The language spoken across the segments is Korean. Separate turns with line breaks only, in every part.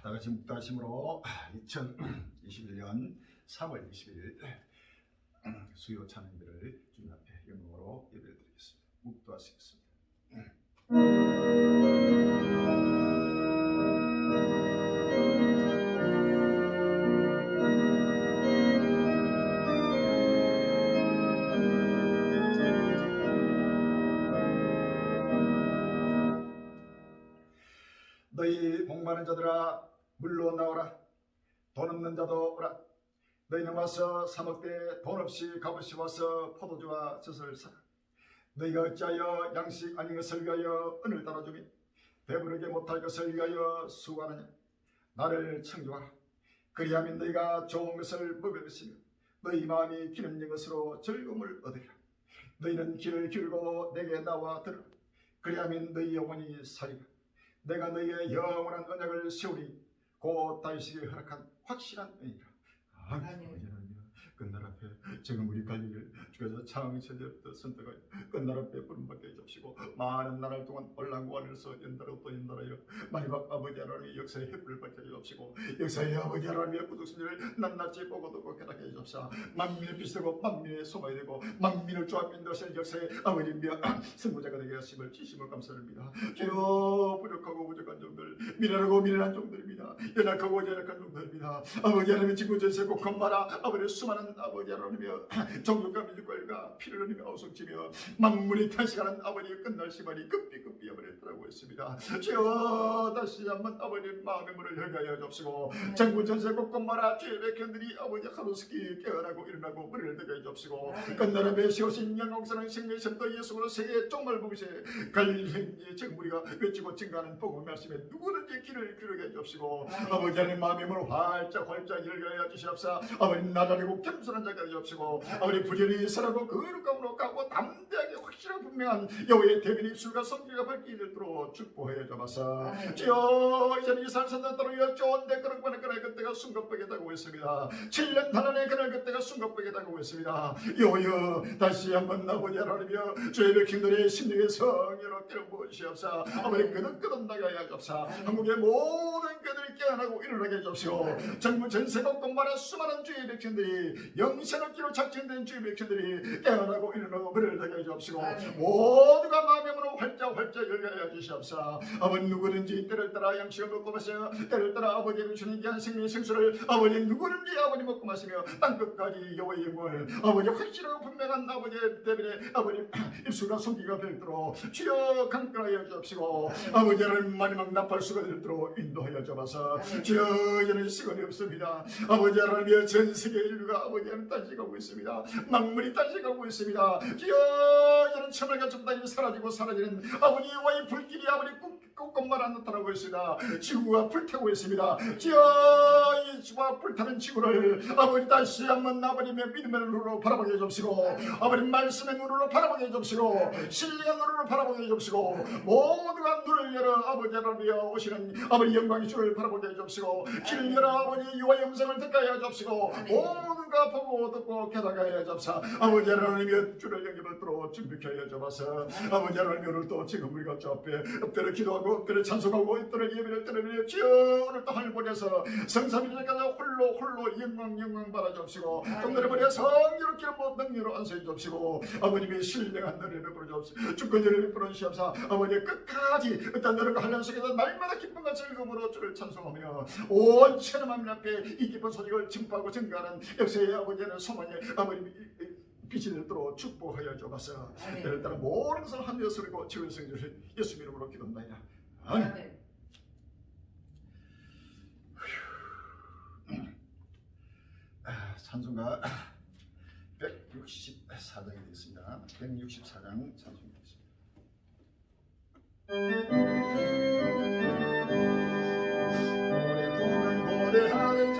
다 같이 묵다심으로 2021년 3월 20일 수요 찬양들을 주님 앞에 영광으로 예배를 드리겠습니다. 묵도하시겠습니다. 너희 목마른 자들아 물로 나오라. 돈 없는 자도 오라. 너희는 와서 사 먹되 돈 없이 값없이 와서 포도주와 젖을 사라. 너희가 어찌하여 양식 아닌 것을 위하여 은을 따라주며 배부르게 못할 것을 위하여 수고하느냐. 나를 청조하라. 그리하면 너희가 좋은 것을 먹을 것이며 너희 마음이 기름진 것으로 즐거움을 얻으리라. 너희는 귀를 기울이고 내게 나와 들으라. 그리하면 너희 영혼이 살리라. 내가 너희의 영원한 언약을 세우리. 곧 다윗에게 허락한 확실한 은이라. 아멘. 끝날 앞에 지금 우리 갈 길을 주께서 창세전부터 선택하여 끝날 앞에 부름받게 해주시고 많은 나날 동안 올랑고안에서 연달아 또 연달아여 마지막 아버지 하나님의 역사의 햇불을 밝혀 주옵시고 역사의 아버지 하나님의 구속신들을 낱낱이 보고 듣고 깨닫게 해주옵시고 만민의 빛이 되고 만민의 소망이 되고 만민을 주 앞에 인도하실 역사의 아버지며 선구자가 되게 하심을 지심을 감사드립니다. 주여 부족하고 부족한 종들, 미련하고 미련한 종들입니다. 연약하고 연약한 종들입니다. 아버지 하나님의 지구전세 꼭한마라 아버지의 수많은 아버지 하나님이여 종족과 민족과 피를 흘리며 어성치며 만물이 탄식하는 아버지의 끝날 시간이 급히 여버렸다고 했습니다. 주여 다시 한번 아버지 마음의 문을 열게 하여 주옵시고 전국 전세 곳곳마다 주의 백성들이 아버지 하루스키 깨어나고 일어나고 머리를 들게 해 주옵시고 끝날에 메시오신 영광스러운 생명의 샘도 예수로 세계에 쪽말 보기세 갈릴리의 지금 우리가 외치고 증가하는 복음 말씀에 누구든지 길을 기울게 해 주옵시고 아버지 하나님 마음의 문을 활짝 열게 하여 주시옵사. 아버지 나다리고 겸손한 자가 되옵시고 아버지 부지런히 살아고 거룩함으로 가고 담대하게 확실하고 분명한 여호와의 대변 입술과 성기가 밝게 이르도록 축복하여 주옵소서. 주여 이제는 이 산산단 따로 좋은데 그런거는 그날 그때가 숨가쁘게 다가오고 있습니다. 7년 단안에 그날 그때가 숨가쁘게 다가오고 있습니다. 여호여 다시 한번 아버지 하나님이여 주의 백성들의 심령의 성의로 깨어보시옵사. 아버지 끄덕끄덕 나가게 하옵사. 한국의 모든 그들이 깨어나고 일어나게 해주옵시고 전국 전세국 곳마다 수많은 주의 백성들이 영생업기로 작정된 주의 백성들이 깨어나고 일어나고 물을 되게 해주옵시고 모두가 마음의 문을 활짝 열게 하여 주시옵소서. 아버지 누구든지 때를 따라 양식을 먹고 마시며 때를 따라 아버지를 주는 귀한 생명의 생수를 아버지 누구든지 아버지 먹고 마시며 땅끝까지 여호와의 영광을 아버지 확실하고 분명한 아버지의 대변에 아버지 입술과 손기가 별도록 주여 강건하여 주옵시고 아버지 하나님 마지막 나팔수가 될도록 인도하여 주옵소서. 주여 이제는 시간이 없습니다. 아버지 하나님의 전 세계 인류가 아버지 하나님 단식하고 있습니다. 만물이 단식하고 있습니다. 주여 이제는 천하가 점다니 사라지고 사라지는 아버지 여호와의 불길이 아버지 곳곳마다 나타나고 있습니다. 지구가 불타고 있습니다. 주여 이 지구가 불타는 지구를 아버지 다시 한번 아버님의 믿음의 눈으로 바라보게 해주시고 아버지 말씀의 눈으로 바라보게 해주시고 신령한 눈으로 바라보게 해주시고 모두가 눈을 열어 아버지 하나님이여 오시는 아버지 영광의 주를 바라보게 해주시고 길을 열어 아버지 여호와의 음성을 듣게 해주시고 모두가 보고 듣고 깨닫게 해주옵소서. 아버지 하나님이여 주를 영접을 들어 준비케 해주옵소서. 아버지 하나님 오늘 또 지금 우리가 주 앞에 엎드려 기도하고 엎드려 찬송하고 엎드려 예배를 드리며 주여 오늘 또 하늘 보내서 성삼위일체까지 홀로 영광 받아주옵시고 동들에 보내 성의롭게 능력으로 안수해 주옵시고 아버님의 신령한 너를 베풀어 주옵시고 주권자를 베풀어 주시옵소서. 아버지 끝까지 어떤 너를 한량 속에서 날마다 기쁨과 즐거움으로 주를 찬송하며 온 천하만민 앞에 이 기쁜 소식을 증파하고 증가하는 역사의 아버지의 소망에 아버님 빛이 되도록 축복하여 주옵소서. 때를 따라 모든 것을 한 되어 서리고 지원 성주를 예수 이름으로 기도합니다. 아멘. 찬송가 164장이 되겠습니다. 164장 찬송이 되겠습니다. 고대하는 주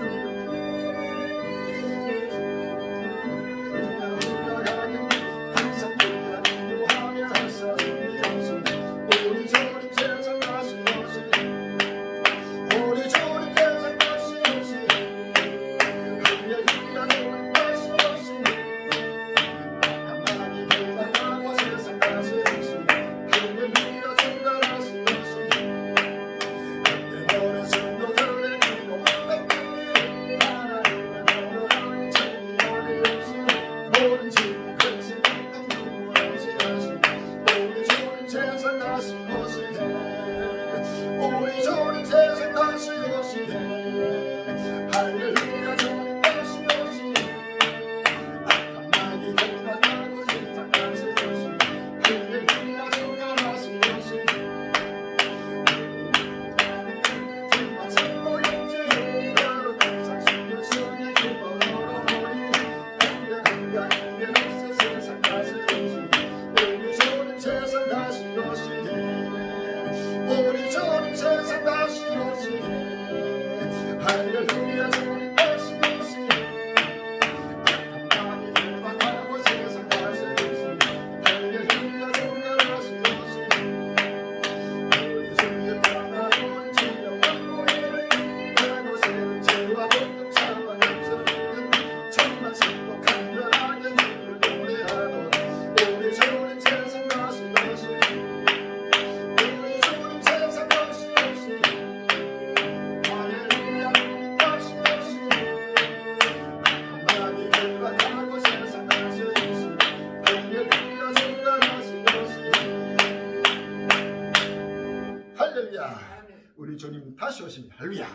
할렐루야. 우리 주님 다시 오십니다. 할렐루야.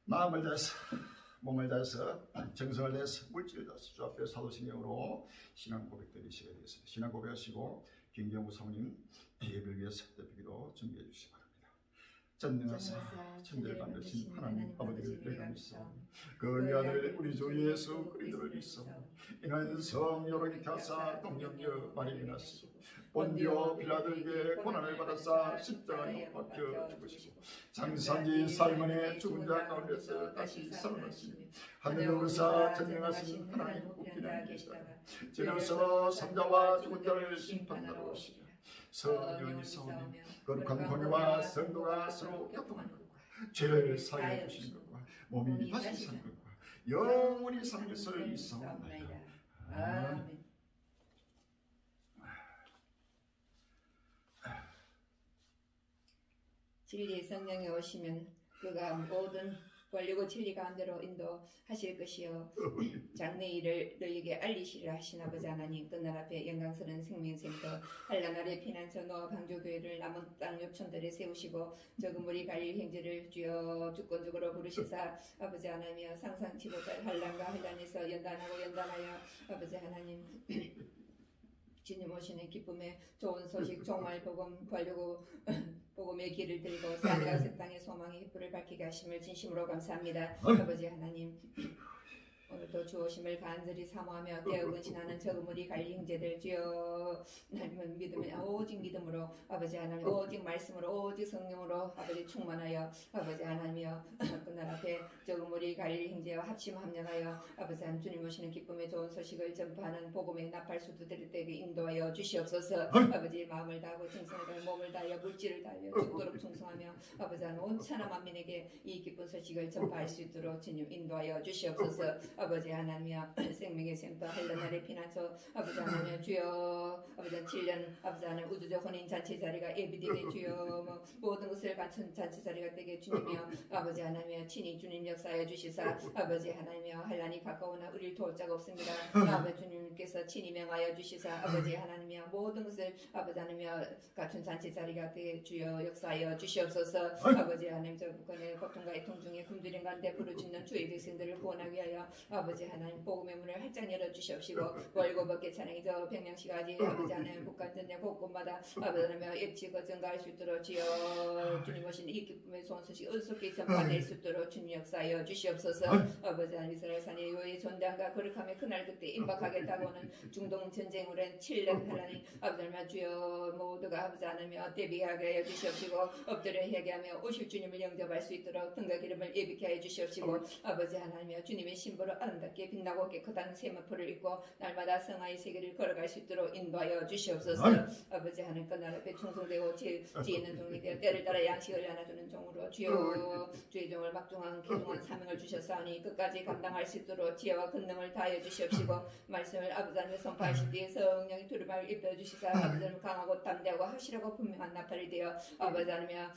마음을 다해서 몸을 다해서 정성을 다해서 물질을 다해서 주 앞에 사도신 영으로 신앙 고백 드리시게 되겠습니다. 신앙 고백하시고 김경우 성님 예배를 위해서 대표기도 준비해 주시기 바랍니다. 전능하사 천대를 만드신 하나님 아버지를 내가 믿사오니 그 위아들 우리 주 예수 그리스도를 믿사오니 이는 성령으로 타사 동정녀 마리아 나시고 본디오 빌라도에게 고난을 받아사 십자가에 못 박혀 죽으시고 장사지 살문에 죽은 자 가운데서 다시 살아나시니 하늘로 오르사 전능하신 하나님 우편에 계시다가 저로서 삼자와 죽은 자를 심판하러 오시리라. 성령이 사오니 거룩한 권위와 성도가 서로 교통하는 것과 죄를 사하여 주시는 것과 몸이 다시 사는 것과 영원히 사는 것을 믿사옵나이다. 아멘.
진리의 성령이 오시면 그가 모든 권리고 진리 가운데로 인도하실 것이요 장래일을 너희에게 알리시리라 하신 아버지 하나님, 끝날 앞에 영광스러운 생명센터 한란 아래 피난처 노아 방조교회를 남은 땅 요촌들에 세우시고 저그물이 갈릴 행제를 주여 주권적으로 부르시사 아버지 하나님이여 상상치 못할 한란과 한란에서 연단하고 연단하여 아버지 하나님 주님 오시는 기쁨에 좋은 소식 종말 복음 벌려고 복음의 길을 들고 사대와 새 땅의 소망의 횃불을 밝히게 하심을 진심으로 감사합니다. 아버지 하나님, 오늘도 주 오심을 간절히 사모하며 되어근신하는 저그물이 갈리 형제들 주여 하나님은 믿으면 오직 믿음으로 아버지 하나님 오직 말씀으로 오직 성령으로 아버지 충만하여 아버지 하나님이여 그날 앞에 저그물이 갈리 형제와 합심합력하여 아버지 하나님 주님 오시는 기쁨의 좋은 소식을 전파하는 복음의 나팔수도들에게 인도하여 주시옵소서. 아버지 마음을 다하고 정성을 다하여 몸을 다하여 물질을 다하여 죽도록 충성하며 아버지 하나님 온 천하 만민에게 이 기쁜 소식을 전파할 수 있도록 주님 인도하여 주시옵소서. 아버지 하나님이여 생명의 센터 한란날의 피난처 아버지 하나님 주여 아버지 7년 아버지 하나님 우주적 혼인 잔치 자리가 예비되게 주여 모든 것을 갖춘 잔치 자리가 되게 주님이여 아버지 하나님이여 친히 주님 역사하여 주시사 아버지 하나님이여 한란이 가까우나 우리를 도울 자가 없습니다. 아버지 주님께서 친히 명하여 주시사 아버지 하나님이여 모든 것을 아버지 하나님이여 갖춘 잔치 자리가 되게 주여 역사하여 주시옵소서. 아버지 하나님 저 북한의 고통과 애통 중에 굶주린 가운데 부르짖는 주의 백성들을 구원하기 위하여 아버지 하나님 복음의 문을 활짝 열어주시옵시고 월고벗게 찬양이 저 평양시까지 아버지 하나님 북한 전역 곳곳마다 아버지 하나님 예치고 증가할 수 있도록 주여 주님 오신 이 기쁨의 좋은 소식 은속히 전파될 수 있도록 주님 역사하여 주시옵소서. 아버지 하나님 이스라엘 산의 요의 전당과 거룩함의 그날 그때 임박하게 다가오는 중동 전쟁으로는 7년 하나님 아버지 하나님 주여 모두가 아버지 하나님 대비하게 하여 주시옵시고 엎드려 회개하며 오실 주님을 영접할 수 있도록 등과 기름을 예비케 하여 주시옵시고 아버지 하나님 주님의 신부로 아름답게 빛나고 깨끗한 세마포를 입고 날마다 성화의 세계를 걸어갈 수 있도록 인도하여 주시옵소서. 아버지 하나님 그날 앞에 충성되고 지혜 있는 종이 되어 때를 따라 양식을 나눠주는 종으로 주여 주의 종을 막중한 귀중한 사명을 주셨사오니 끝까지 감당할 수 있도록 지혜와 권능을 다하여 주시옵시고 말씀을 아버지 하나님 선포하실 때에 성령이 두루마를 입혀주시사 아버지 하나님 강하고 담대하고 확실하고 분명한 나팔이 되어 아버지 하나님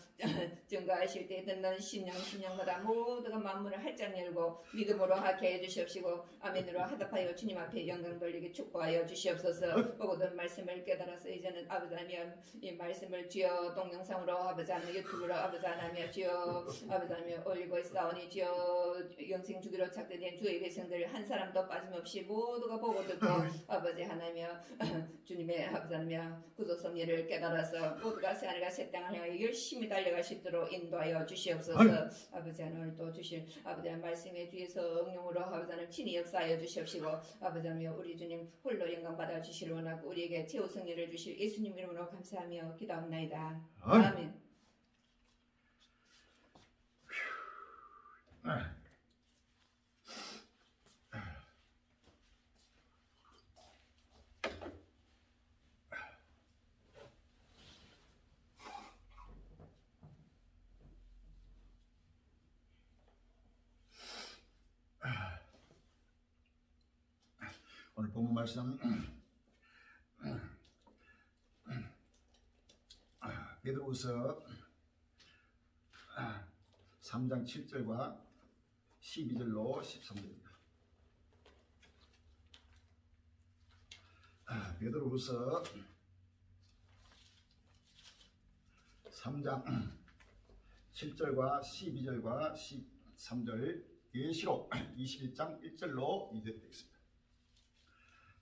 증거하실 때 듣는 심령마다 모두가 만문을 활짝 열고 믿음으로 하게 해주시옵시고 아멘으로 하답하여 주님 앞에 영광 돌리게 축복하여 주시옵소서. 모든 말씀을 깨달아서 이제는 아버지 하나님 이 말씀을 주여 동영상으로 아버지 하나님 유튜브로 아버지 하나님 주여 아버지 하나님 올리고 있사오니 주여 영생 주기로 작정된 주의 백성들 한 사람도 빠짐없이 모두가 보고 듣고 아버지 하나님 주님의 아버지 하나님 구속 섭리를 깨달아서 모두가 새 하늘과 새 땅을 향하여 열심히 달려갈 수 있도록 인도하여 주시옵소서. 아버지 하나님 오늘 또 주실 아버지 하나님 말씀에 주에서 응용으로 아버지 하나님 친히 역사하여 주시옵시고 아버지 하나님 우리 주님 홀로 영광 받아 주시를 원하고 우리에게 최후 승리를 주실 예수님 이름으로 감사하며 기도합나이다. 아멘.
오늘 본문 말씀 베드로후서 3장 7절과 12절로 13절입니다. 베드로후서 3장 7절과 12절과 13절 계시록 21장 1절로 이어되어 있습니다.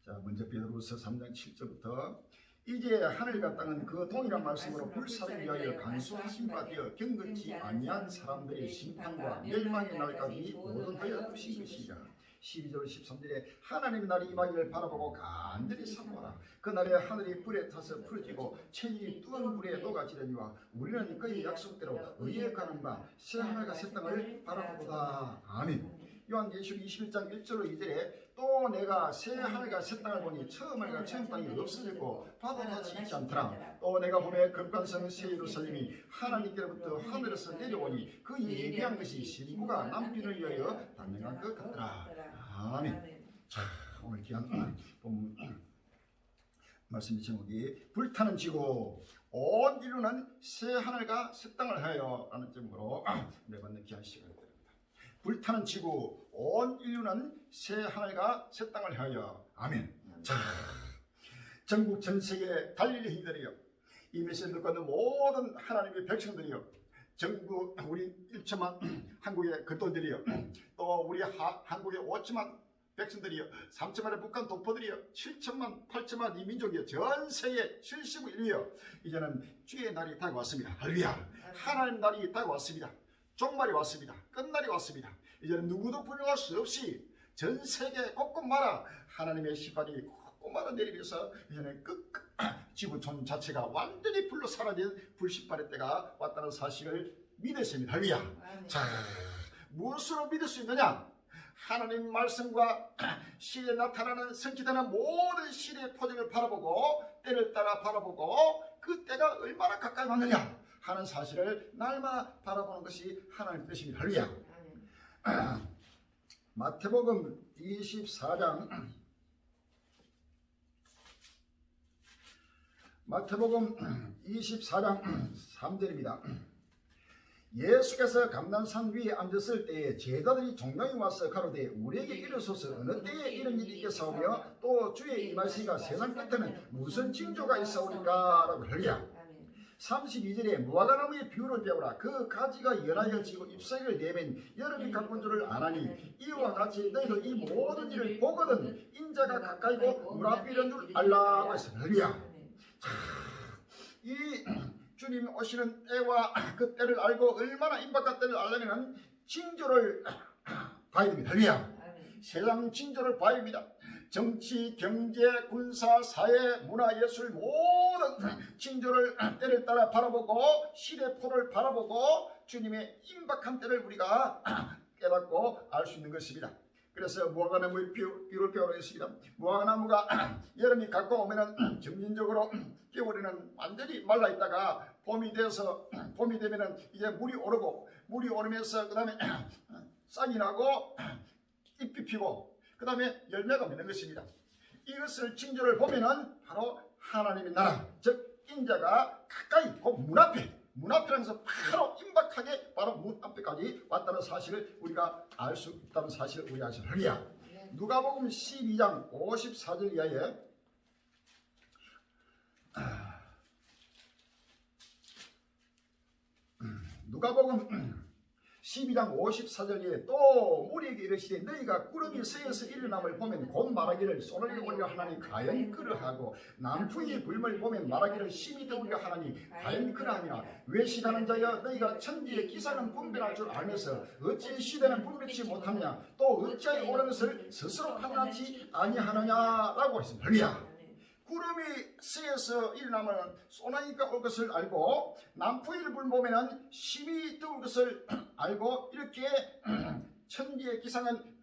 자, 먼저 베드로후서 3장 7절부터 이제 하늘과 땅은 그 동일한 말씀으로 불사를 위하여 간수하신 바 되어 경건치 아니한 사람들의 심판과 멸망의 날까지 모든하여 두신 것이라. 12절 13절에 하나님의 날이 임하기를 바라보고 간절히 사모하라. 그날에 하늘이 불에 타서 풀어지고 천일이 뜨거운 불에 녹아지려니와 우리는 그의 약속대로 의에 가는 바 새 하늘과 새 땅을 바라보다. 아멘. 요한계시록 21장 1절로 2절에 또 내가 새 하늘과 새 땅을 보니 처음 하늘과 처음 땅이 없어졌고 바다도 같이 있지 않더라. 또 내가 보매 거룩한 새 예루살렘이 하나님께로부터 하늘에서 내려오니 그 예비한 것이 신부가 남편을 위하여 단명한 것 같더라. 아멘. 자, 오늘 귀한 본문 말씀의 제목이 불타는 지구 온 인류는 새 하늘과 새 땅을 하여 라는 제목으로 내받는 귀한 시간을 드립니다. 불타는 지구 온 인류는 새 하늘과 새 땅을 하여. 아멘. 자, 전국 전 세계 갈릴리인들이여, 이 메시지를 듣고 있는 모든 하나님의 백성들이여, 전국 우리 1천만 한국의 그돈들이여, 또 우리 한국의 5천만 백성들이여, 3천만의 북한 동포들이여, 7천만 8천만 이 민족이여, 전 세계 71위여, 이제는 주의 날이 다가왔습니다. 할렐루야. 하나님 날이 다가왔습니다. 종말이 왔습니다. 끝날이 왔습니다. 이제는 누구도 불러갈 수 없이 전 세계 곳곳마다 하나님의 시발이 곳곳마다 내리면서 이제는 지구촌 자체가 완전히 불로 사라진 불시발의 때가 왔다는 사실을 믿었습니다. 할렐루야. 자, 무엇으로 믿을 수 있느냐? 하나님 말씀과 시대에 나타나는 성취되는 모든 시대의 표적을 바라보고 때를 따라 바라보고 그 때가 얼마나 가까이 왔느냐 하는 사실을 날마다 바라보는 것이 하나님의 뜻입니다. 할렐루야. 마태복음 24장 3절입니다. 예수께서 감난산 위에 앉았을 때에 제자들이 종명이 와서 가로되 우리에게 이르소서 어느 때에 이런 일이 있겠사오며 또 주의 임하시기가 세상 끝에는 무슨 징조가 있사오리까 라고. 할렐루야. 32절에 무화과나무의 비유를 배우라. 그 가지가 연하여 지고 잎사귀를 내면 여름이 가까운 줄을 아나니 이와 같이 너희도 이 모든 일을 보거든 인자가 가까이고 물 앞에 이른 줄 알라고 했습니다. 할렐루야. 이 주님 오시는 때와 그 때를 알고 얼마나 임박한 때를 알려면 징조를 봐야 됩니다. 할렐루야. 세상 징조를 봐야 합니다. 정치, 경제, 군사, 사회, 문화, 예술 모든 징조를 때를 따라 바라보고 시대포를 바라보고 주님의 임박한 때를 우리가 깨닫고 알 수 있는 것입니다. 그래서 무화과나무의 비유를 배우겠습니다. 무화과나무가 여름이 가까우면 점진적으로 겨울에는 완전히 말라 있다가 봄이 되면은 이제 물이 오르면서 그 다음에 싹이 나고 잎이 피고 그 다음에 열매가 맺는 것입니다. 이것을 징조를 보면은 바로 하나님의 나라, 즉 인자가 가까이 곧 문 앞에라서 바로 임박하게 바로 문 앞에까지 왔다는 사실을 우리가 알 수 있다는 사실을 우리가 아시죠. 할렐루야. 누가복음 12장 54절 이하에 누가복음 12장 54절에 또 우리에게 이르시되 너희가 구름이 서에서 일어남을 보면 곧 말하기를 쏘는 우리가 하나니 과연 그러하고 남풍이 불을 보면 말하기를 심히 더우리가 하나니 과연 그러하니라. 외식하는 자여 너희가 천지의 기사는 분별할 줄 알면서 어찌 시대는 분별치 못하느냐 또 어찌하여 옳은 것을 스스로 판단하지 아니하느냐라고 했습니다. 할렐루야. 구름이 서에서 일어나면 소나기가 올 것을 알고 남풍이 불면 심히 더울 것을 알고 이렇게 천지의 기상은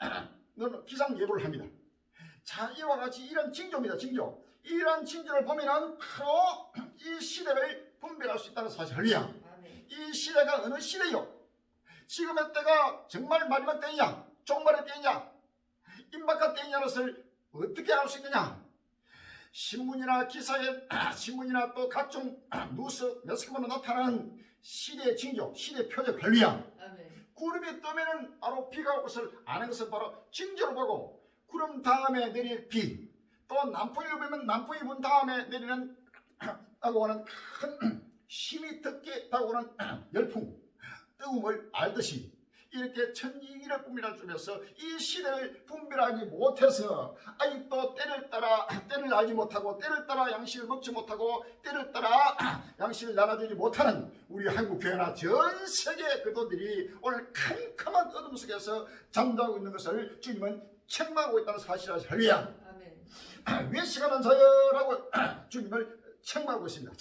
기상 예보를 합니다. 자, 이와 같이 이런 징조입니다. 징조. 이런 징조를 보면 바로 이 시대를 분별할 수 있다는 사실. 할렐루야. 이 시대가 어느 시대요? 지금의 때가 정말 마지막 때이냐 종말의 때이냐 임박한 때이냐는 것을 어떻게 알 수 있느냐? 신문이나 신문이나 또 각종 뉴스 매스컴으로 나타나는 시대의 징조, 시대의 표적. 할렐루야. 구름이 뜨면은 바로 비가 올 것을 아는 것은 바로 징조를 보고 구름 다음에 내릴 비, 또 남풍이 불면 남풍이 분 다음에 내리는 하고 하는 큰 힘이 덮게 시대에 다가오는 열풍, 뜨거움을 알듯이 이렇게 천지를 분별해주면서 이 시대를 분별하지 못해서 아직도 때를 알지 못하고 때를 따라 양식을 먹지 못하고 때를 따라 양식을 나눠주지 못하는 우리 한국교회나 전 세계 그도들이 오늘 캄캄한 어둠 속에서 잠자고 있는 것을 주님은 책망하고 있다는 사실을 할렐루야. 외식하는 자여라고 주님을 책망하고 있습니다.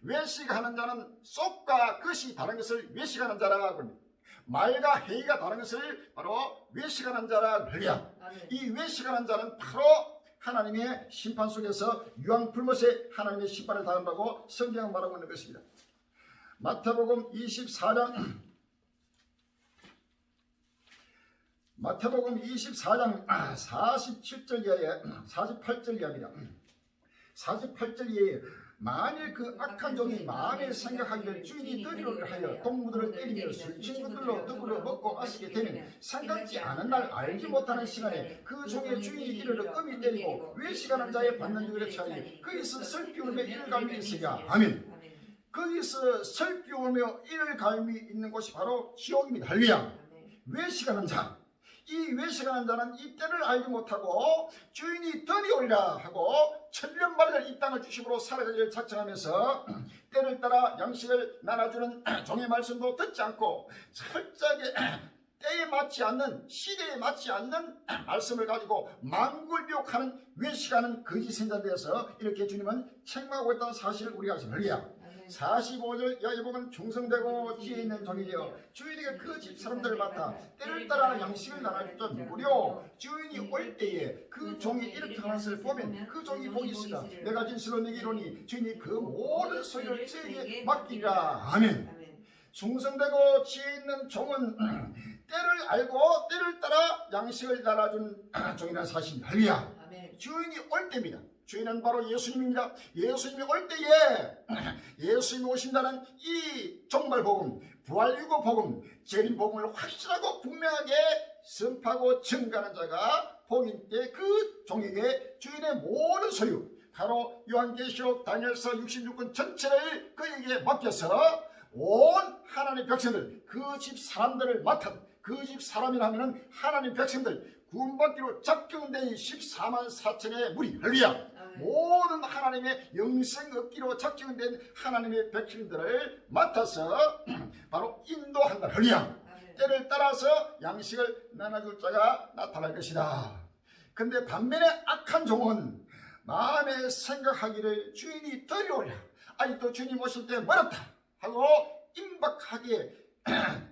외식하는 자는 쏙과 끝이 다른 것을 외식하는 자라고 합니다. 말과 해이가 다른 것을 바로 외식하는 자라 그래야. 이 외식하는 자는 바로 하나님의 심판 속에서 유황불못에 하나님의 심판을 당한다고 성경은 말하고 있는 것입니다. 마태복음 24장 47절 이하에 48절 이하입니다. 48절 이하에 만일 그 악한 종이 마음에 생각하기를 주인이 떠리를 하여 동무들을 때리며 술 친구들로 더불어 먹고 마시게 되면 생각지 않은 날 알지 못하는 시간에 그 종의 주인이 이르러 음이 때리고 외식하는 자의 받는 유일의 차이 거기서 슬피우며 일감이 있으랴. 아멘. 거기서 슬피우며 일감이 있는 곳이 바로 지옥입니다. 할렐루야. 외식하는 자, 이 외식하는 자는 이 때를 알지 못하고 주인이 덜이오리라 하고 천년만을 이 땅을 주심으로 살아가기를 작정하면서 때를 따라 양식을 나눠주는 종의 말씀도 듣지 않고 철저하게 때에 맞지 않는 시대에 맞지 않는 말씀을 가지고 만굴비옥하는 외식하는 거짓 선자에 대해서 이렇게 주님은 책망하고 있다는 사실을 우리가 지금 알게야. 45절 여기 보면 충성되고 지혜 있는 종이요 주인에게 그 집 사람들을 맡아 때를 따라 양식을 나눠줬던 누구요 주인이 올 때에 그 종이 이렇게 하는 것을 보면 그 종이 복이 있으라. 내가 진실로 내게 이르노니 주인이 그 모든 소유를 저에게 맡기리라. 아멘. 충성되고 지혜 있는 종은 때를 알고 때를 따라 양식을 나눠준 종이라는 사실입니다. 할렐루야. 주인이 올 때입니다. 주인은 바로 예수님입니다. 예수님이 올 때에 예수님이 오신다는 이 종말복음, 부활유고 복음, 재림복음을 확실하고 분명하게 선포하고 증거하는 자가 복인때 그 종에게 주인의 모든 소유, 바로 요한계시록 다니엘서 66권 전체를 그에게 맡겨서 온 하나님의 백성들, 그 집 사람들을 맡은 그 집 사람이라면 하나님 백성들 구원받기로 작정된 14만 4천의 무리, 할렐루야. 모든 하나님의 영생 얻기로 작정된 하나님의 백성들을 맡아서 바로 인도한다, 할렐루야. 때를 따라서 양식을 나눠줄 자가 나타날 것이다. 근데 반면에 악한 종은 마음에 생각하기를 주인이 덜이오랴. 아직도 주님 오실 때 멀었다 하고 임박하게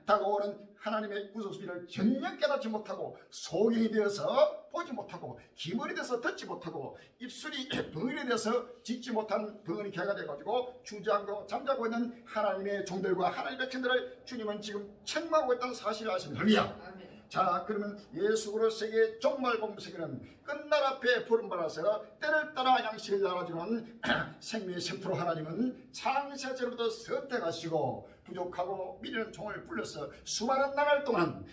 다가오는 하나님의 구속수비를 전혀 깨닫지 못하고 소경이 되어서 보지 못하고 기머리 돼서 듣지 못하고 입술이 벙어리 돼서 짓지 못한 벙어리 개가 돼가지고 주저앉고 잠자고 있는 하나님의 종들과 하나님의 백성들을 주님은 지금 책망하고 있다는 사실을 아십니다. 할렐루야. 자, 그러면 예수 그리스도의 종말복음 세계는 끝날 앞에 부름받아서 때를 따라 양식을 나눠주는 생명의 샘프로 하나님은 창세전부터 선택하시고 부족하고 미련한 종을 불러서 수많은 나날 동안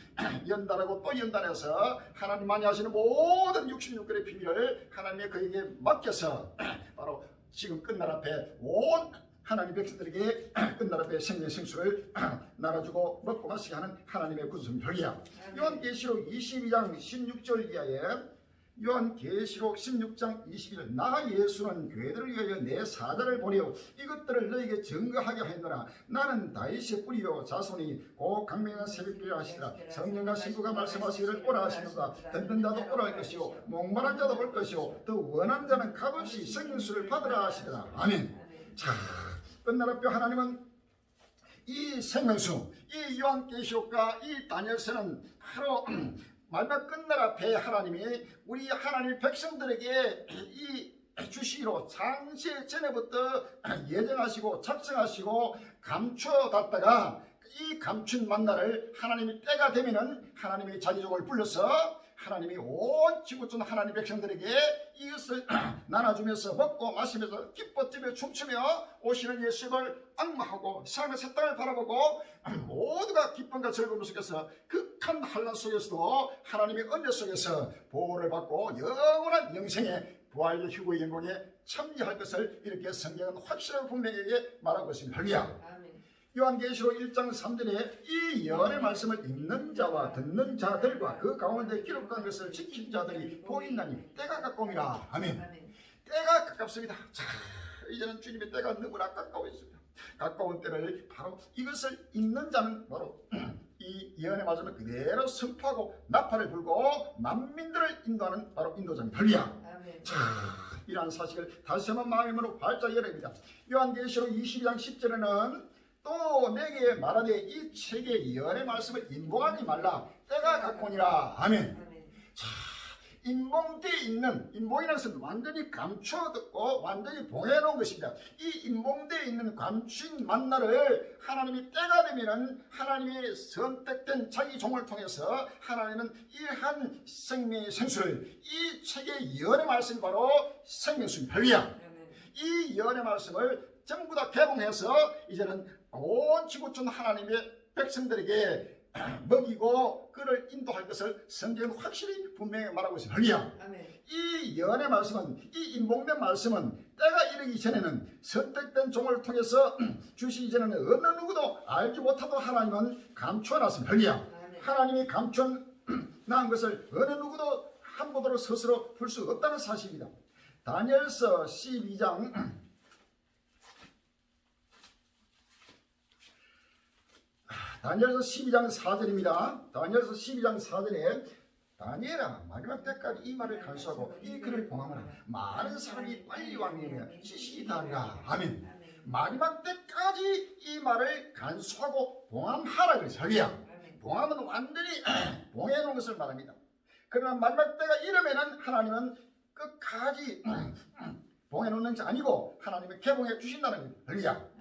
연단하고 또 연단해서 하나님만이 하시는 모든 66권의 비밀을 하나님의 그에게 맡겨서 바로 지금 끝날 앞에 온 하나님 백성들에게 끝날 앞에 생명의 생수를 나눠주고 먹고 마시게 하는 하나님의 구속 혈이야. 요한계시록 22장 16절 이하에 요한계시록 16장 21절 나 예수는 교회들을 위하여 내 사자를 보내어 이것들을 너에게 증거하게 하였노라. 나는 다윗의 뿌리요 자손이 곧 강명한 새벽기라 하시더라. 성령과 신부가 말씀하시기를 오라 하시는가. 듣는 자도 오라 할 것이요 목마른 자도 올 것이요 더 원하는 자는 값없이 생명수를 받으라 하시더라. 아멘. 자, 끝날 앞에 하나님은 이 생명수, 이 요한계시록과 이 다니엘서는 바로 마지막 끝날 앞에 하나님이 우리 하나님 백성들에게 이 주시기로 창세 전에부터 예정하시고 작정하시고 감춰놨다가 이 감춘 만나를 하나님이 때가 되면은 하나님의 자기족을 불러서 하나님이 온 지구촌 하나님 백성들에게 이것을 나눠주면서 먹고 마시면서 기뻐 뛰며 춤추며 오시는 예수님을 악마하고 세상의 새 땅을 바라보고 모두가 기쁨과 즐거움 속에서 극한 환난 속에서도 하나님의 은혜 속에서 보호를 받고 영원한 영생의 부활의 휴거의 영광에 참여할 것을 이렇게 성경은 확실하고 분명하게 말하고 있습니다. 할렐루야. 요한계시록 1장 3절에 이 예언의 말씀을 읽는 자와 듣는 자들과 그 가운데 기록한 것을 지킨 자들이 보이나니 때가 가까우니라. 아멘. 때가 가깝습니다. 자, 이제는 주님의 때가 너무나 가까워 있습니다. 가까운 때를 바로 이것을 읽는 자는 바로 이 예언의 말씀을 그대로 선포하고 나팔을 불고 만민들을 인도하는 바로 인도자입니다. 할렐루야. 자, 이러한 사실을 다시 한번 마음으로 활짝 열어봅니다. 요한계시록 22장 10절에는 또 내게 말하되 이 책의 예언의 말씀을 인봉하지 말라. 때가 가까우니라. 아멘. 자, 인봉되어 있는, 인봉이라는 것은 완전히 감춰듣고 완전히 봉해놓은 것입니다. 이 인봉되어 있는 감춘 만나를 하나님이 때가 되면은 하나님이 선택된 자기 종을 통해서 하나님은 이러한 생명의 생수를 이 책의 예언의 말씀이 바로 생명수입니다. 할렐루야. 이 예언의 말씀을 전부 다 개봉해서 이제는 온 지구촌 하나님의 백성들에게 먹이고 그를 인도할 것을 성경은 확실히 분명히 말하고 있습니다. 할렐루야. 이 예언의 말씀은, 이 인봉된 말씀은 때가 이르기 전에는 선택된 종을 통해서 주시기 전에는 어느 누구도 알지 못하도 하나님은 감춰놨습니다. 할렐루야. 하나님이 감춰놓은 것을 어느 누구도 함부로 스스로 풀 수 없다는 사실입니다. 다니엘서 12장 다니엘서 12장 4절입니다. 다니엘서 12장 4절에 다니엘아 마지막 때까지 이 말을 간수하고 이 글을 봉하면 많은 사람이 빨리 왕이며 지식이 다하리라. 아멘. 마지막 때까지 이 말을 간수하고 봉함하라 그랬어요. 할렐루야. 봉함은 완전히 봉해놓은 것을 말합니다. 그러나 마지막 때가 이르면은 하나님은 끝까지 봉해놓는 것이 아니고 하나님이 개봉해 주신다는 겁니다. 할렐루야.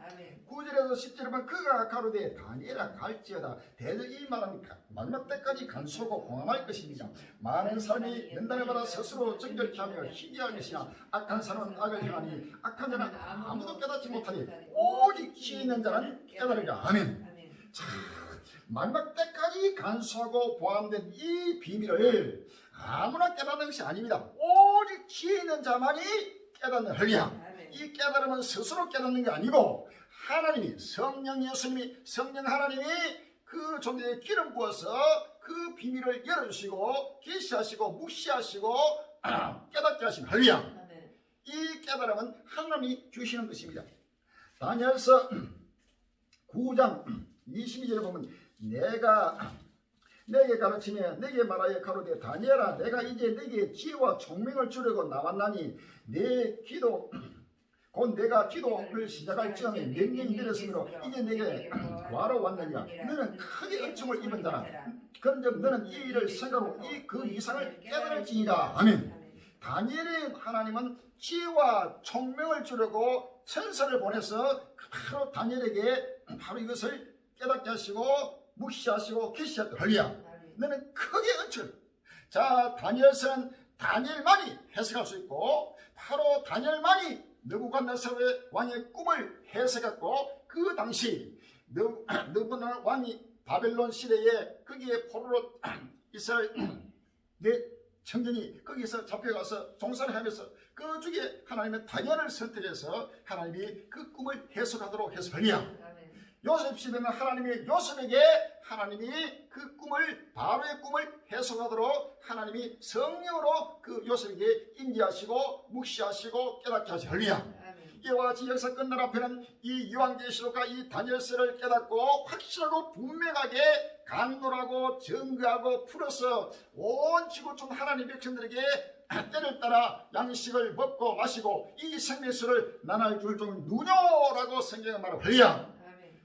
9절에서 10절에 보면 그가 가로되 다니엘아 갈지어다 대저 이 말합니까 마지막 때까지 간수하고 공함할 것입니다. 많은 사람이 연단을 받아 스스로 정결케 하며 희귀할 것이나 악한 사람은 악을 행하니 악한 자는 아무도 깨닫지 못하니 오직 지혜 있는 자는 깨달으리라. 아멘. 자, 마지막 때까지 간수하고 보함된 이 비밀을 아무나 깨닫는 것이 아닙니다. 오직 지혜 있는 자만이 깨닫는. 할렐루야. 이 깨달음은 스스로 깨닫는 게 아니고 하나님이 성령 예수님이 성령 하나님이 그 존재에 기름 부어서 그 비밀을 열어주시고 계시하시고 묵시하시고 깨닫게 하십니다. 할렐루야. 이 깨달음은 하나님이 주시는 것입니다. 다니엘서 9장 22절에 보면 내가 내게 가르치며 내게 말하여 가로되 다니엘아 내가 이제 내게 지혜와 총명을 주려고 나왔나니 내 기도 곧 내가 기도를 시작할 즈음에 몇 년이 되었으므로 이제 내게 구하러 왔느니라. 너는 크게 은총을 입은 자라. 그런즉 너는 이 일을 생각하고 그 이상을 깨달을지니라. 아멘. 다니엘의 하나님은 지혜와 총명을 주려고 천사를 보내서 바로 다니엘에게 바로 이것을 깨닫게 하시고 묵시하시고 계시하셨다. 할렐루야. 너는 크게 은총. 자, 다니엘서는 다니엘만이 해석할 수 있고 바로 다니엘만이 느부갓네살 왕의 꿈을 해석했고 그 당시 느부갓네살 왕이 바벨론 시대에 거기에 포로로 이스라엘 청년이 거기서 잡혀가서 종살이 하면서 그 중에 하나님의 다니엘을 선택해서 하나님이 그 꿈을 해석하도록 해서 할렐루야. 요셉 시대는 하나님이 요셉에게 하나님이 그 꿈을 바로의 꿈을 해석하도록 하나님이 성령으로 그 요셉에게 인지하시고 묵시하시고 깨닫게 하시고 할렐루야. 이와 같이 역사 끝날 앞에는 이 요한계시록과 이 다니엘서를 깨닫고 확실하고 분명하게 강론하고 증거하고 풀어서 온 지구촌 하나님 백성들에게 때를 따라 양식을 먹고 마시고 이 생명수를 나눠 줄 줄 누녀라고 성경에 말하고 할렐루야.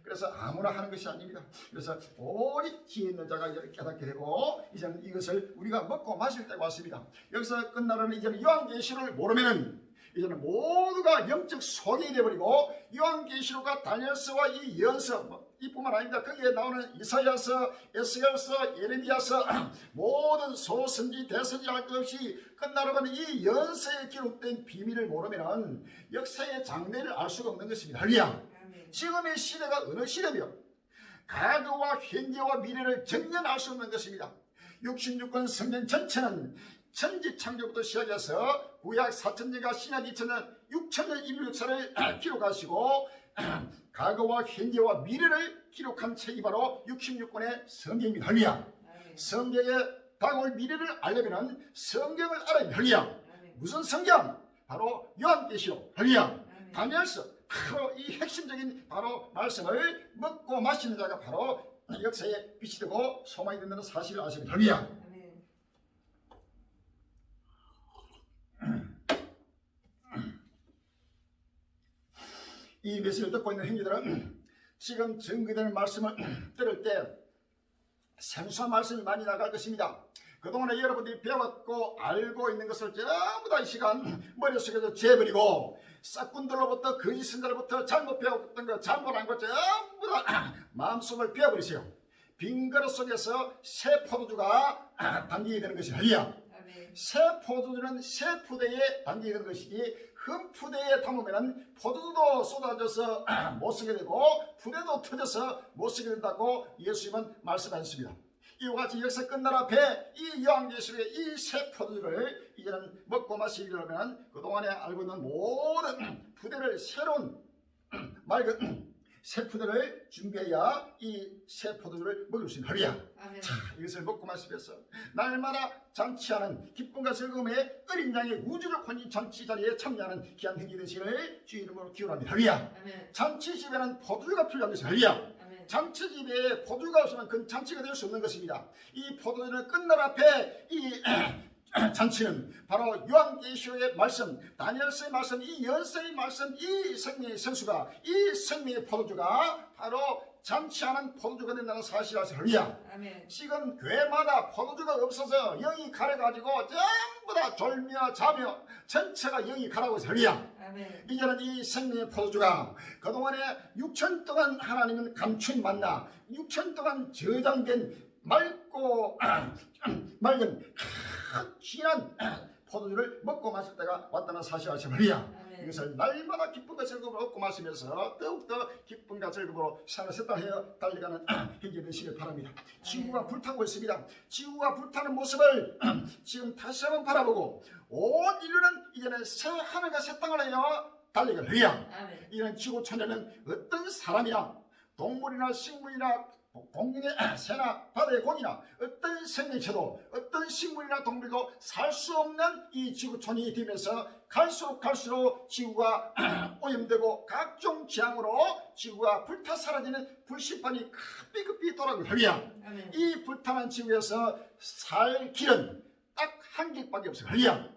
그래서 아무나 하는 것이 아닙니다. 그래서 오직 지혜 있는 자가 깨닫게 되고 이제는 이것을 우리가 먹고 마실 때가 왔습니다. 여기서 끝나려면 이제는 요한계시록을 모르면은 이제는 모두가 영적 소경이 되어버리고 요한계시록과 다니엘서와 이 예언서 이뿐만 아닙니다. 거기에 나오는 이사야서, 에스겔서, 예레미야서 모든 소선지 대선지 할 것 없이 끝나려면 이 예언서에 기록된 비밀을 모르면 역사의 장래를 알 수가 없는 것입니다. 할렐루야. 지금의 시대가 어느 시대며 과거와 현재와 미래를 전혀 알 수 없는 것입니다. 66권 성경 전체는 천지 창조부터 시작해서 구약 4,000년과 신약 2,000년 6,000년 인류 역사를 기록하시고 과거와 현재와 미래를 기록한 책이 바로 66권의 성경입니다. 할렐루야. 성경의 다가올 미래를 알려면 성경을 알아야 합니다. 할렐루야. 무슨 성경? 바로 요한계시록. 할렐루야. 다니엘서. 바로 이 핵심적인 바로 말씀을 먹고 마시는 자가 바로 역사에 빛이 되고 소망이 된다는 사실을 아시면 할렐루야. 이 메시지를 듣고 있는 형제들은 지금 증거되는 말씀을 들을 때 생소한 말씀이 많이 나갈 것입니다. 그동안에 여러분들이 배웠고 알고 있는 것을 전부 다 이 시간 머릿속에서 재버리고 싹군들로부터 거짓 선자로부터 잘못 배웠던 거 잘못 한 거 전부 다 마음속을 베어버리세요. 빈 그릇 속에서 새 포도주가 담기게 되는 것이 할렐루야. 새 포도주는 새 푸대에 담기게 되는 것이지 흠 푸대에 담으면 포도주도 쏟아져서 못 쓰게 되고 푸대도 터져서 못 쓰게 된다고 예수님은 말씀하셨습니다. 이와 같이 역사 끝날 앞에 이 요한계시록의 이 새 포도주를 이제는 먹고 마시려면 그동안에 알고 있는 모든 푸대를 새로운 맑은 새 푸대를 준비해야 이 새 포도주를 먹을 수 있는 할렐루야. 자, 이것을 먹고 마시면서 날마다 잔치하는 기쁨과 즐거움에 어린 양의 우주를 혼인 잔치 자리에 참여하는 귀한 행위 되시기를 주의 이름으로 기원합니다. 할렐루야. 잔치집에는 포도주가 필요한 것이 할렐루야. 잔치집에 포도주가 없으면 그 잔치가 될 수 없는 것입니다. 이 포도주는 끝날 앞에 이 잔치는 바로 요한계시록의 말씀, 다니엘서의 말씀, 이 연서의 말씀, 이 생명의 생수가, 이 생명의 포도주가 바로 잔치하는 포도주가 된다는 사실을 아세요. 할렐루야. 지금 교회마다 포도주가 없어서 영이 가려가지고 전부 다 졸며 자며 전체가 영이 가라고 있어요. 할렐루야. 이제는 이 생명의 포도주가 그동안에 6천 동안 하나님은 감춘 만나 6천 동안 저장된 맑고 맑은 진한 포도주를 먹고 마실 때가 왔다는 사실을 아시면 할렐루야. 이것을 날마다 기쁨과 즐거움을 얻고 마시면서 더욱더 기쁨과 즐거움으로 삶을 세탁하여 달려가는 행위 되시길 바랍니다. 지구가 불타고 있습니다. 지구가 불타는 모습을 지금 다시 한번 바라보고 온 인류는 이제는 새 하늘과 새 땅을 하여 달려갈 할렐루야. 이런 지구 천연은 어떤 사람이나 동물이나 식물이나 공중의 새나 바다의 고기나 어떤 생명체도 어떤 식물이나 동물도 살 수 없는 이 지구촌이 되면서 갈수록 지구가 오염되고 각종 재앙으로 지구가 불타 사라지는 불씨판이 급히 돌아가고 할렐루야. 이 불타는 지구에서 살 길은 딱 한 길밖에 없어요. 할렐루야.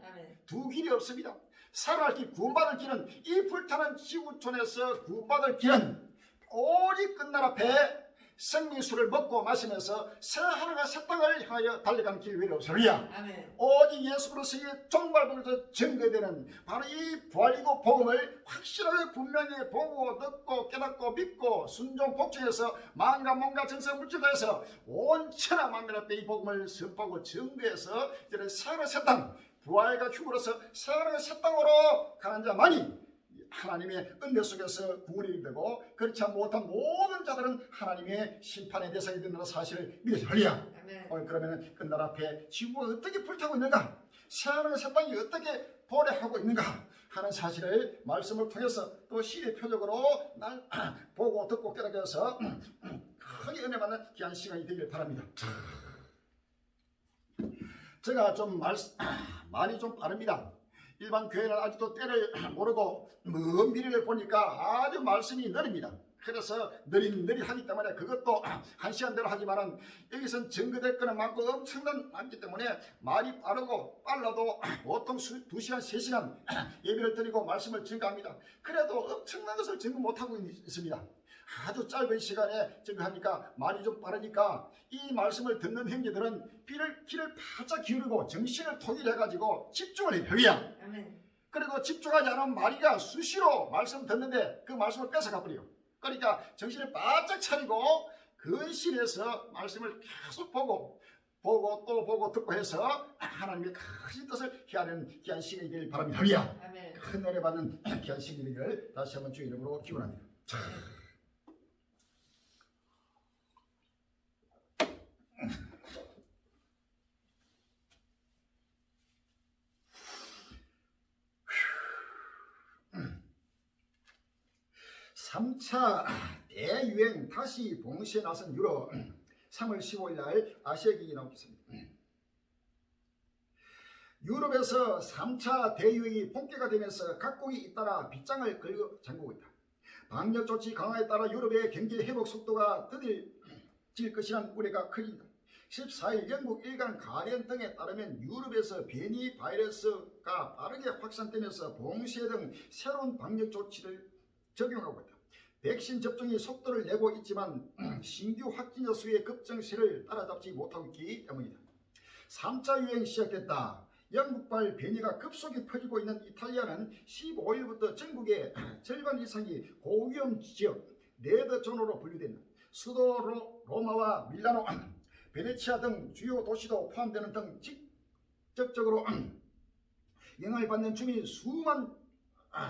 두 길이 없습니다. 살아갈 길, 구원받을 길은 이 불타는 지구촌에서 구원받을 길은 오직 끝날 앞에 생명수를 먹고 마시면서 새 하늘과 새 땅을 향하여 달려가는 길 외에 없어요. 오직 예수 그리스도의 종말복에서 증거되는 바로 이 부활이고 복음을 확실하게 분명히 보고 듣고 깨닫고 믿고 순종 복종해서 마음과 몸과 정성 물질다해서 온 천하 만민 앞에 이 복음을 선포하고 증거해서 이제는 새 하늘과 새 땅 부활과 휴거로서 새 하늘과 새 땅으로 가는 자만이 하나님의 은혜 속에서 구원이 되고 그렇지 못한 모든 자들은 하나님의 심판의 대상이 된다는 사실을 믿으세요. 할렐루야. 오늘 그러면 끝날 앞에 지구가 어떻게 불타고 있는가, 새하늘과 새 땅이 어떻게 도래하고 있는가 하는 사실을 말씀을 통해서 또 시대 표적으로 날 보고 듣고 깨닫게 해서 크게 은혜 받는 귀한 시간이 되길 바랍니다. 제가 좀 말이 좀 빠릅니다. 일반 교회는 아직도 때를 모르고 먼 미래를 보니까 아주 말씀이 느립니다. 그래서 느릿느릿하기 때문에 그것도 한 시간대로 하지만은 여기선 증거될 거는 많고 엄청난 많기 때문에 말이 빠르고 빨라도 보통 2시간, 3시간 예배를 드리고 말씀을 증거합니다. 그래도 엄청난 것을 증거 못하고 있습니다. 아주 짧은 시간에 증거하니까 말이 좀 빠르니까 이 말씀을 듣는 형제들은 귀를 바짝 기울이고 정신을 통일해가지고 집중을 해요. 할렐루야. 그리고 집중하지 않으면 마리가 수시로 말씀 듣는데 그 말씀을 뺏어가 버려요. 그러니까 정신을 바짝 차리고 근실해서 말씀을 계속 보고 또 보고 듣고 해서 하나님의 크신 뜻을 헤아리는 귀한 시간이 되길 바랍니다. 할렐루야. 큰 은혜 받는 귀한 시간이 되기를 다시 한번 주의 이름으로 기원합니다. 3차 대유행 다시 봉쇄에 나선 유럽 3월 15일 날 아시아 기기 나오겠습니다. 유럽에서 3차 대유행이 본격화 되면서 각국이 잇따라 빗장을 걸고 잠그고 있다. 방역 조치 강화에 따라 유럽의 경제 회복 속도가 더딜 것이라는 우려가 커진다. 14일 영국 일간 가디언 등에 따르면 유럽에서 변이 바이러스가 빠르게 확산되면서 봉쇄 등 새로운 방역 조치를 적용하고 있다. 백신 접종이 속도를 내고 있지만 신규 확진자 수의 급증세를 따라잡지 못하고 있기 때문이다. 3차 유행 시작됐다. 영국발 변이가 급속히 퍼지고 있는 이탈리아는 15일부터 전국의 절반 이상이 고위험 지역 레드존으로 분류된다. 수도 로마와 밀라노, 베네치아 등 주요 도시도 포함되는 등 직접적으로 영향을 받는 주민 수만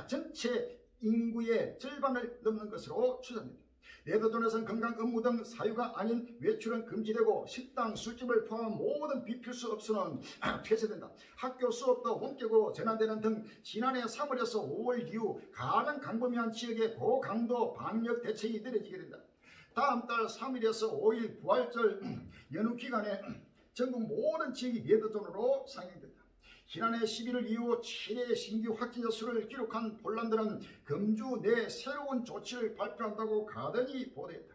전체 인구의 절반을 넘는 것으로 추정된다. 레드존에서는 건강 업무 등 사유가 아닌 외출은 금지되고 식당, 술집을 포함한 모든 비필수 업소는 폐쇄된다. 학교 수업도 원격으로 전환되는 등 지난해 3월에서 5월 이후 가장 강범위한 지역의 고강도 방역 대책이 내려지게 된다. 다음 달 3일에서 5일 부활절 연휴 기간에 전국 모든 지역이 레드존으로 상향된다. 지난해 11월 이후 최대 신규 확진자 수를 기록한 폴란드는 금주 내 새로운 조치를 발표한다고 가든이 보도했다.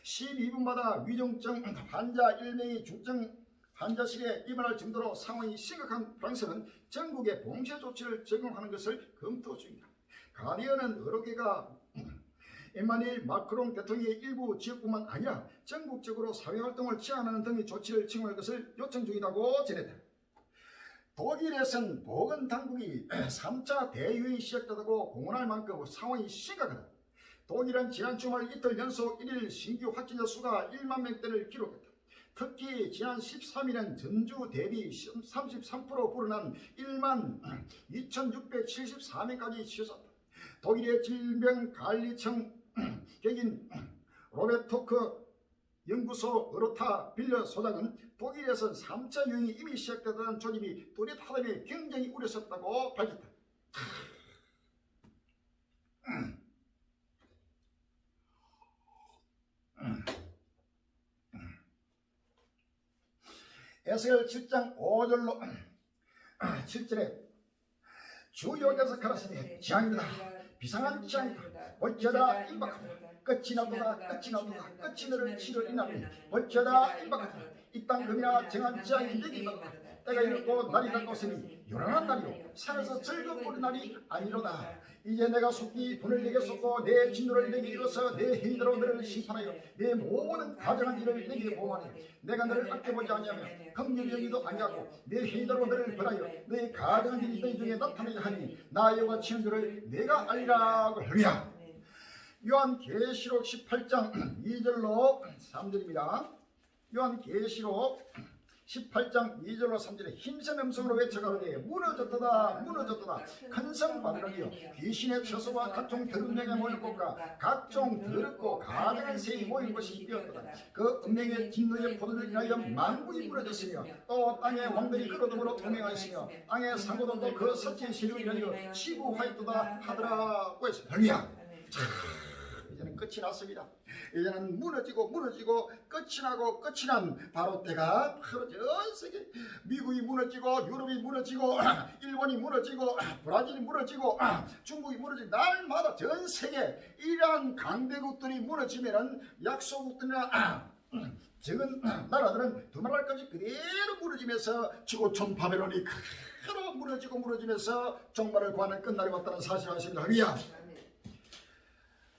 12분마다 위중증 환자 1명이 중증 환자실에 입원할 정도로 상황이 심각한 프랑스는 전국에 봉쇄 조치를 적용하는 것을 검토 중이다. 가디언은 여러 개가 에마누엘 마크롱 대통령의 일부 지역뿐만 아니라 전국적으로 사회활동을 제한하는 등의 조치를 적용할 것을 요청 중이라고 전했다. 독일에서는 보건당국이 3차 대유행이 시작되다고 공언할 만큼 상황이 심각하다. 독일은 지난 주말 이틀 연속 1일 신규 확진자 수가 1만 명대를 기록했다. 특히 지난 13일은 전주 대비 33% 불어난 1만 2,674명까지 치솟았다. 독일의 질병관리청 격인 로베토크 연구소 어로타 빌려 소장은 독일에선 3차 유행이 이미 시작되던 조짐이 뚜렷하다며 굉장히 우려스럽다고 밝혔다. 에스겔 7장 5절로 7절에 주여께서 가라사대 지향이다 비상한 지향이다 볼지어다 임박하다 끝이 나도다 끝이 나도다 끝이 너를 치러 인하면 볼지어다 임박하다 이 땅 금이나 정한 지향이 내게 임박하다 때가 이르고 날이 닦았으니 요란한 날이요 산에서 즐거운 보는 날이 아니로다. 이제 내가 속히 분을 내게 쏟고 내 진노를 내게 이뤄서 내 회의대로 너를 심판하여 내 모든 가정한 일을 내게 보호하니 내가 너를 아껴보지 아니하며 긍휼히 여기도 아니하고 내 회의대로 너를 벌하여 너의 가정한 일이 너희 중에 나타나게 하니 나 여호와 치는 줄을 내가 알리라. 할렐루야. 요한계시록 18장 2절로 3절입니다. 요한계시록 18장 2절로 3절에 힘센 음성으로 외쳐가로되 무너졌도다 무너졌도다 큰 성 바벨론이여 귀신의 처소와 각종 더럽명에 모일 곳과 각종 더럽고 가증한 새이 모인 곳이 되었도다. 그 음명의 진노의 포도를 인하여 만국이 무너졌으며 또 땅의 왕들이 그로 더불어 동행하였으며 땅의 상고도 그 서지의 세력을 인하여 치부하였도다 하더라고 했습니다. 할렐루야. 이제는 끝이 났습니다. 이제는 무너지고 끝이 나고 끝이 난 바로 때가 바로 전 세계 미국이 무너지고 유럽이 무너지고 일본이 무너지고 브라질이 무너지고 중국이 무너지고 날마다 전 세계 이러한 강대국들이 무너지면은 약소국들이나 적은 나라들은 두말할것이 그대로 무너지면서 지구촌 바벨론이 그대로 무너지면서 종말을 구하는 끝날이 왔다는 사실을 아십니다. 할렐루야.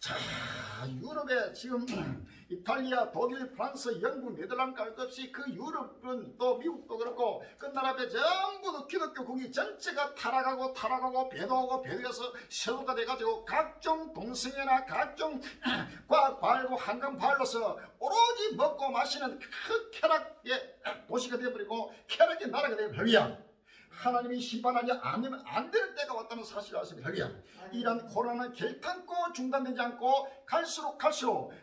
자, 유럽에 지금 이탈리아, 독일, 프랑스, 영국, 네덜란드 할 것 없이 그 유럽은 또 미국도 그렇고 끝날 앞에 전부 기독교국이 전체가 타락하고 배도해서 세도가 돼가지고 각종 동성애나 각종 과학발고 한강발로서 오로지 먹고 마시는 그 쾌락의 도시가 되어버리고 쾌락의 나라가 되어버려. 하나님이 심판하지 않으면 안 될 때가 왔다는 사실을 아십니다. 이런 코로나는 결탄코 중단되지 않고 갈수록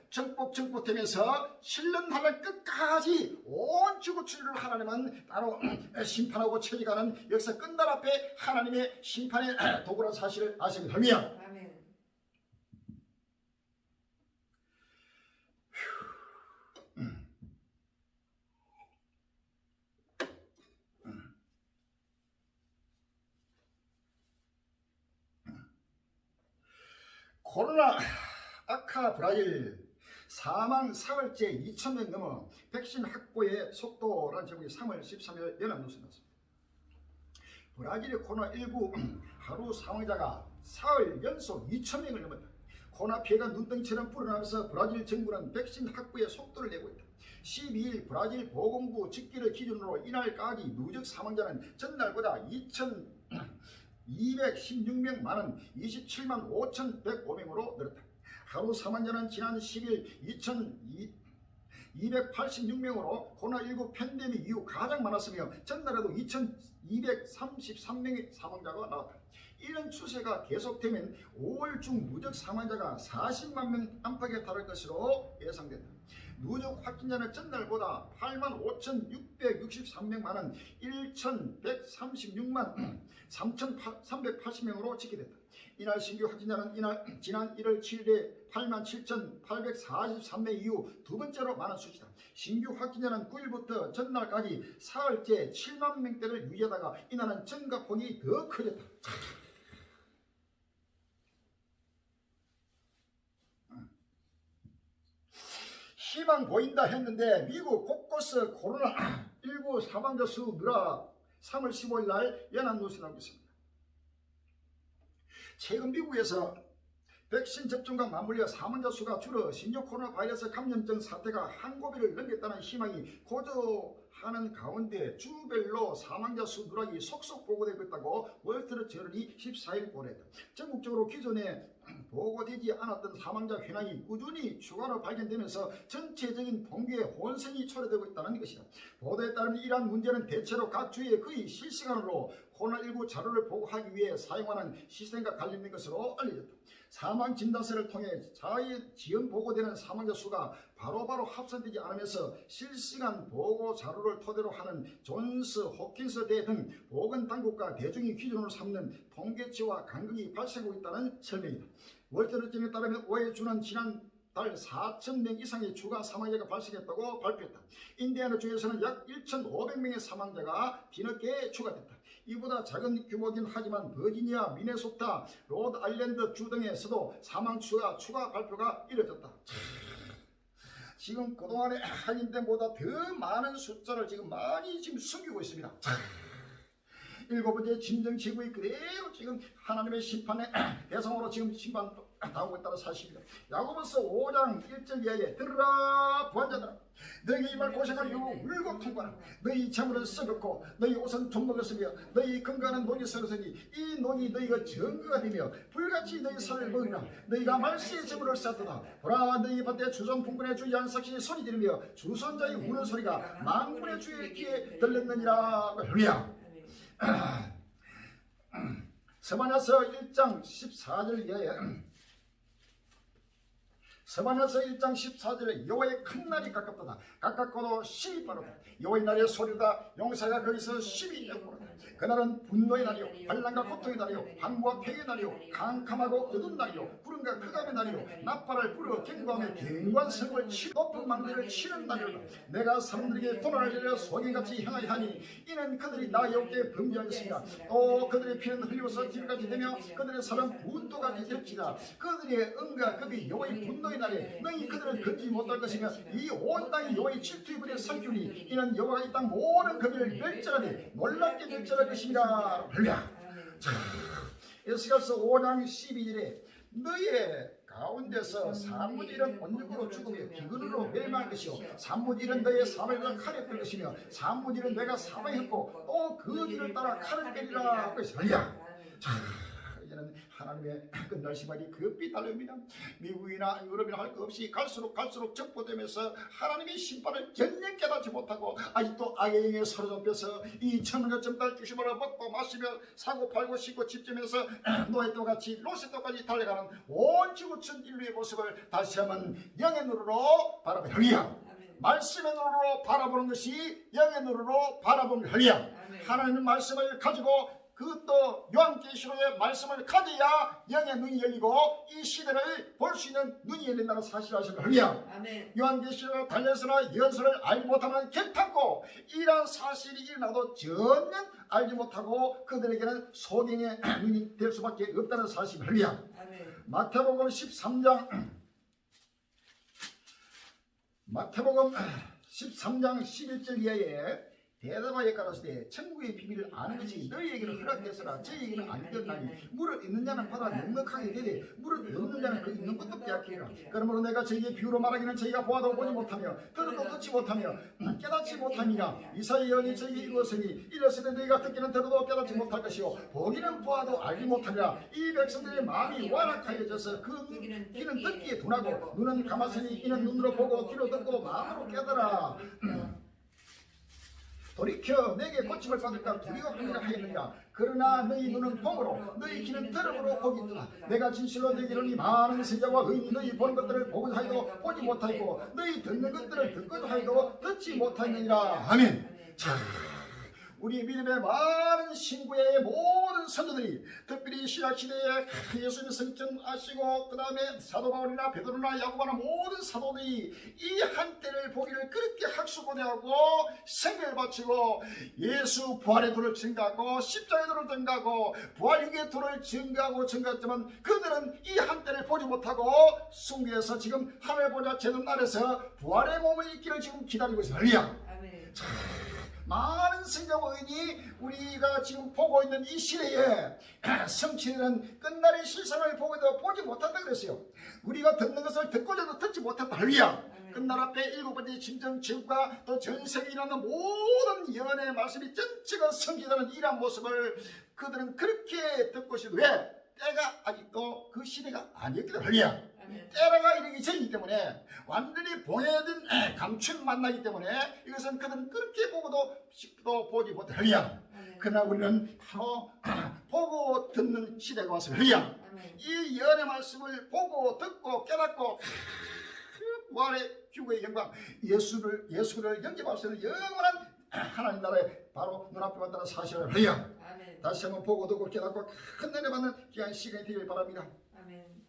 정복되면서 실른하는 끝까지 온 지구 추리를 하나님은 따로 심판하고 처리하는 역사 끝날 앞에 하나님의 심판의 도구라는 사실을 아십니다. 코로나 아카 브라질 사망 사흘째 2,000명 넘어 백신 확보의 속도라는 제목이 3월 13일 연합뉴스에 나왔습니다. 브라질의 코로나19 하루 사망자가 사흘 연속 2,000명을 넘었다. 코로나 피해가 눈덩이처럼 불어나면서 브라질 정부는 백신 확보의 속도를 내고 있다. 12일 브라질 보건부 집계를 기준으로 이날까지 누적 사망자는 전날보다 2,216명 많은 27만 5,105명으로 늘었다. 하루 사망자는 지난 10일 2,286명으로 코로나19 팬데믹 이후 가장 많았으며 전날에도 2,233명의 사망자가 나왔다. 이런 추세가 계속되면 5월 중 누적 사망자가 40만 명 안팎에 달할 것으로 예상된다. 누적 확진자는 전날보다 85,663명 많은 1,136만 3,380명으로 집계됐다. 이날 신규 확진자는 지난 1월 7일에 87,843명 이후 두 번째로 많은 수치다. 신규 확진자는 9일부터 전날까지 사흘째 7만 명대를 유지하다가 이날은 증가폭이 더 커졌다. 희망 보인다 했는데 미국 곳곳 코로나19 사망자 수 늘어 3월 15일 날 연합뉴스에 나오고 있습니다. 최근 미국에서 백신 접종과 맞물려 사망자 수가 줄어 신종 코로나 바이러스 감염증 사태가 한 고비를 넘겼다는 희망이 고조하는 가운데 주별로 사망자 수 누락이 속속 보고되고 있다고 월스트리트저널이 14일 보도했다. 전국적으로 기존에 보고되지 않았던 사망자 현황이 꾸준히 추가로 발견되면서 전체적인 통계에 혼선이 초래되고 있다는 것이다. 보도에 따르면 이러한 문제는 대체로 각 주에 거의 실시간으로 코로나19 자료를 보고하기 위해 사용하는 시스템과 관련된 것으로 알려졌다. 사망 진단서를 통해 지연 보고되는 사망자 수가 바로바로 합산되지 않으면서 실시간 보고 자료를 토대로 하는 존스 홉킨스 대 등 보건당국과 대중이 기준으로 삼는 통계치와 간극이 발생하고 있다는 설명이다. 월드리트에 따르면 올해 주는 지난 달 4,000명 이상의 추가 사망자가 발생했다고 발표했다. 인디애나주에서는 약 1,500명의 사망자가 뒤늦게 추가됐다. 이보다 작은 규모긴 하지만 버지니아, 미네소타, 로드아일랜드 주 등에서도 사망 추가 발표가 이뤄졌다. 지금 그동안에 확인된 보다 더 많은 숫자를 지금 많이 숨기고 있습니다. 일곱 번째 진정지구의 그대로 지금 하나님의 심판의 대상으로 지금 심판당하고 있다는 사실입니다. 야고보서 5장 1절 이하에 들으라 부한자들아 너희 입을 고생하여 울고 통과하라. 너희 재물은 썩었고 너희 옷은 돈 먹었으며 너희 건강은 녹이 썩었으니 이 녹이 너희가 증거가 되며 불같이 너희 살을 먹으라. 너희가 말세의 재물을 쌓도다. 보라 너희 밭에 주손 풍분의 주 양삭신이 소리 지르며 주손자의 우는 소리가 만군의 주의 귀에 들렸느니라. 할렐루야. 스바냐서 1장 14절 이하에 스바냐서 1장 14절에 여호와의 큰 날이 가깝도다. 가깝고도 심히 빠르다. 여호와의 날의 소리다. 용사가 거기서 심히 뛰어오르다. 그날은 분노의 날이요 반란과 고통의 날이요 황무와 폐의 날이요 캄캄하고 어두운 날이요 구름과 흑암의 날이요 나팔을 불어 경고하며 경관성을 치고 높은 망대를 치는 날이로다. 내가 사람들에게 도난을 내려 소경같이 향하여 하니 이는 그들이 나 여호와께 범죄하였습니다. 또 그들의 피는 흘려서 뒤까지 되며 그들의 살은 분도까지 될지라. 그들의 응가 급이 여호와의 분노의 날에 너희 그들을 건지지 못할 것이며 이 온 땅이 여호와의 질투의 불에 살피우니 이는 여호와가 이 땅 모든 거기를 멸절하되 놀랍게 멸절할 것이라. 할렐루야. 에스겔서 5장 12절에 너희의 가운데서 3분의 1은 온육으로 죽으며 기근으로 멸망할 것이요 3분의 1은 너희의 사마리아가 칼에 뜰 것이며 3분의 1은 내가 사망했고 또 그 길을 따라 칼을 빼리라. 할렐루야. 이제는 하나님의 끝날 시발이 급히 달려옵니다. 미국이나 유럽이나 할 것 없이 갈수록 적보되면서 하나님의 심판을 전혀 깨닫지 못하고 아직도 악의 영에 사로잡혀서 이 천년점 달 주심을 먹고 마시며 사고 팔고 씻고 집지면서 노예도 같이 로봇도까지 달려가는 온 지구촌 인류의 모습을 다시 한번 영의 눈으로 바라보며 할렐루야. 말씀의 눈으로 바라보는 것이 영의 눈으로 바라보는 할렐루야. 하나님의 말씀을 가지고 그것도 요한계시록의 말씀을 가져야 영의 눈이 열리고 이 시대를 볼 수 있는 눈이 열린다는 사실을 아십니까? 할렐루야. 요한계시록을 달려서나 연설을 알지 못하면 개탄고 이러한 사실이 일어나도 전혀 알지 못하고 그들에게는 소경의 눈이 될 수밖에 없다는 사실. 할렐루야. 마태복음 13장 11절 이하에 대답하여 가라사대 천국의 비밀을 아는 것이 너희에게는 허락되었으나 저희에게는 아니었나니 물을 있는 자는 받아 넉넉하게 되되 물을 없는 자는 그 있는 것도 빼앗기리라. 그러므로 내가 저희의 비유로 말하기는 저희가 보아도 보지 못하며 들어도 듣지 못하며 깨닫지 못함이라. 이사야 예언이 저희에게 이루었으니 이르시되 너희가 듣기는 들어도 깨닫지 못할 것이요 보기는 보아도 알지 못하리라. 이 백성들의 마음이 완악하여져서 그 귀는 듣기에 둔하고 눈은 감았으니 이는 눈으로 보고 귀로 듣고 마음으로 깨달아 돌이켜 내게 고침을 받을까 두려워하느라 하였느냐. 그러나 너희 눈은 봄으로 너희 귀는 들음으로 보기더라. 내가 진실로 너희에게 이르니 많은 세자와 의인이 너희 보는 것들을 보고자 하여도 보지 못하고 너희 듣는 것들을 듣고자 하여도 듣지 못하느니라. 아멘. 자, 우리 믿음의 많은 신구의 모든 선조들이 특별히 신약시대에 예수님의 성전하시고 그 다음에 사도 바울이나 베드로나 야고보나 모든 사도들이 이 한때를 보기를 그렇게 학수고대하고 생명을 바치고 예수 부활의 도를 증가하고 십자가의 도를 증가하고 부활육의 도를 증가했지만 그들은 이 한때를 보지 못하고 순교해서 지금 하늘 보좌 제는 날에서 부활의 몸을 입기를 지금 기다리고 있습니다. 할렐루야. 많은 성경과 의인이 우리가 지금 보고 있는 이 시대에 성취는 끝날의 실상을 보고도 보지 못한다 그랬어요. 우리가 듣는 것을 듣고자도 듣지 못한다. 할렐루야. 끝날 앞에 7번째 심정 지옥과 또 전세계에 일어나는 모든 예언의 말씀이 전체가 성취되는 이러한 모습을 그들은 그렇게 듣고 있어요. 왜? 때가 아직도 그 시대가 아니었거든. 할렐루야. 때라가 이르기 전이기 때문에 완전히 봉해진 감춘 만나기 때문에 이것은 그들은 그렇게 보고도 보지 못해. 할렐루야. 그러나 우리는 바로 보고 듣는 시대가 왔어요. 할렐루야. 이 예언의 말씀을 보고 듣고 깨닫고 부활의 휴거의 영광 예수를 영접할 수 있는 영원한 하나님 나라의 바로 눈앞에 왔다는 사실을. 할렐루야. 다시 한번 보고 듣고 깨닫고 큰 은혜 받는 귀한 시간이 되길 바랍니다. 아멘.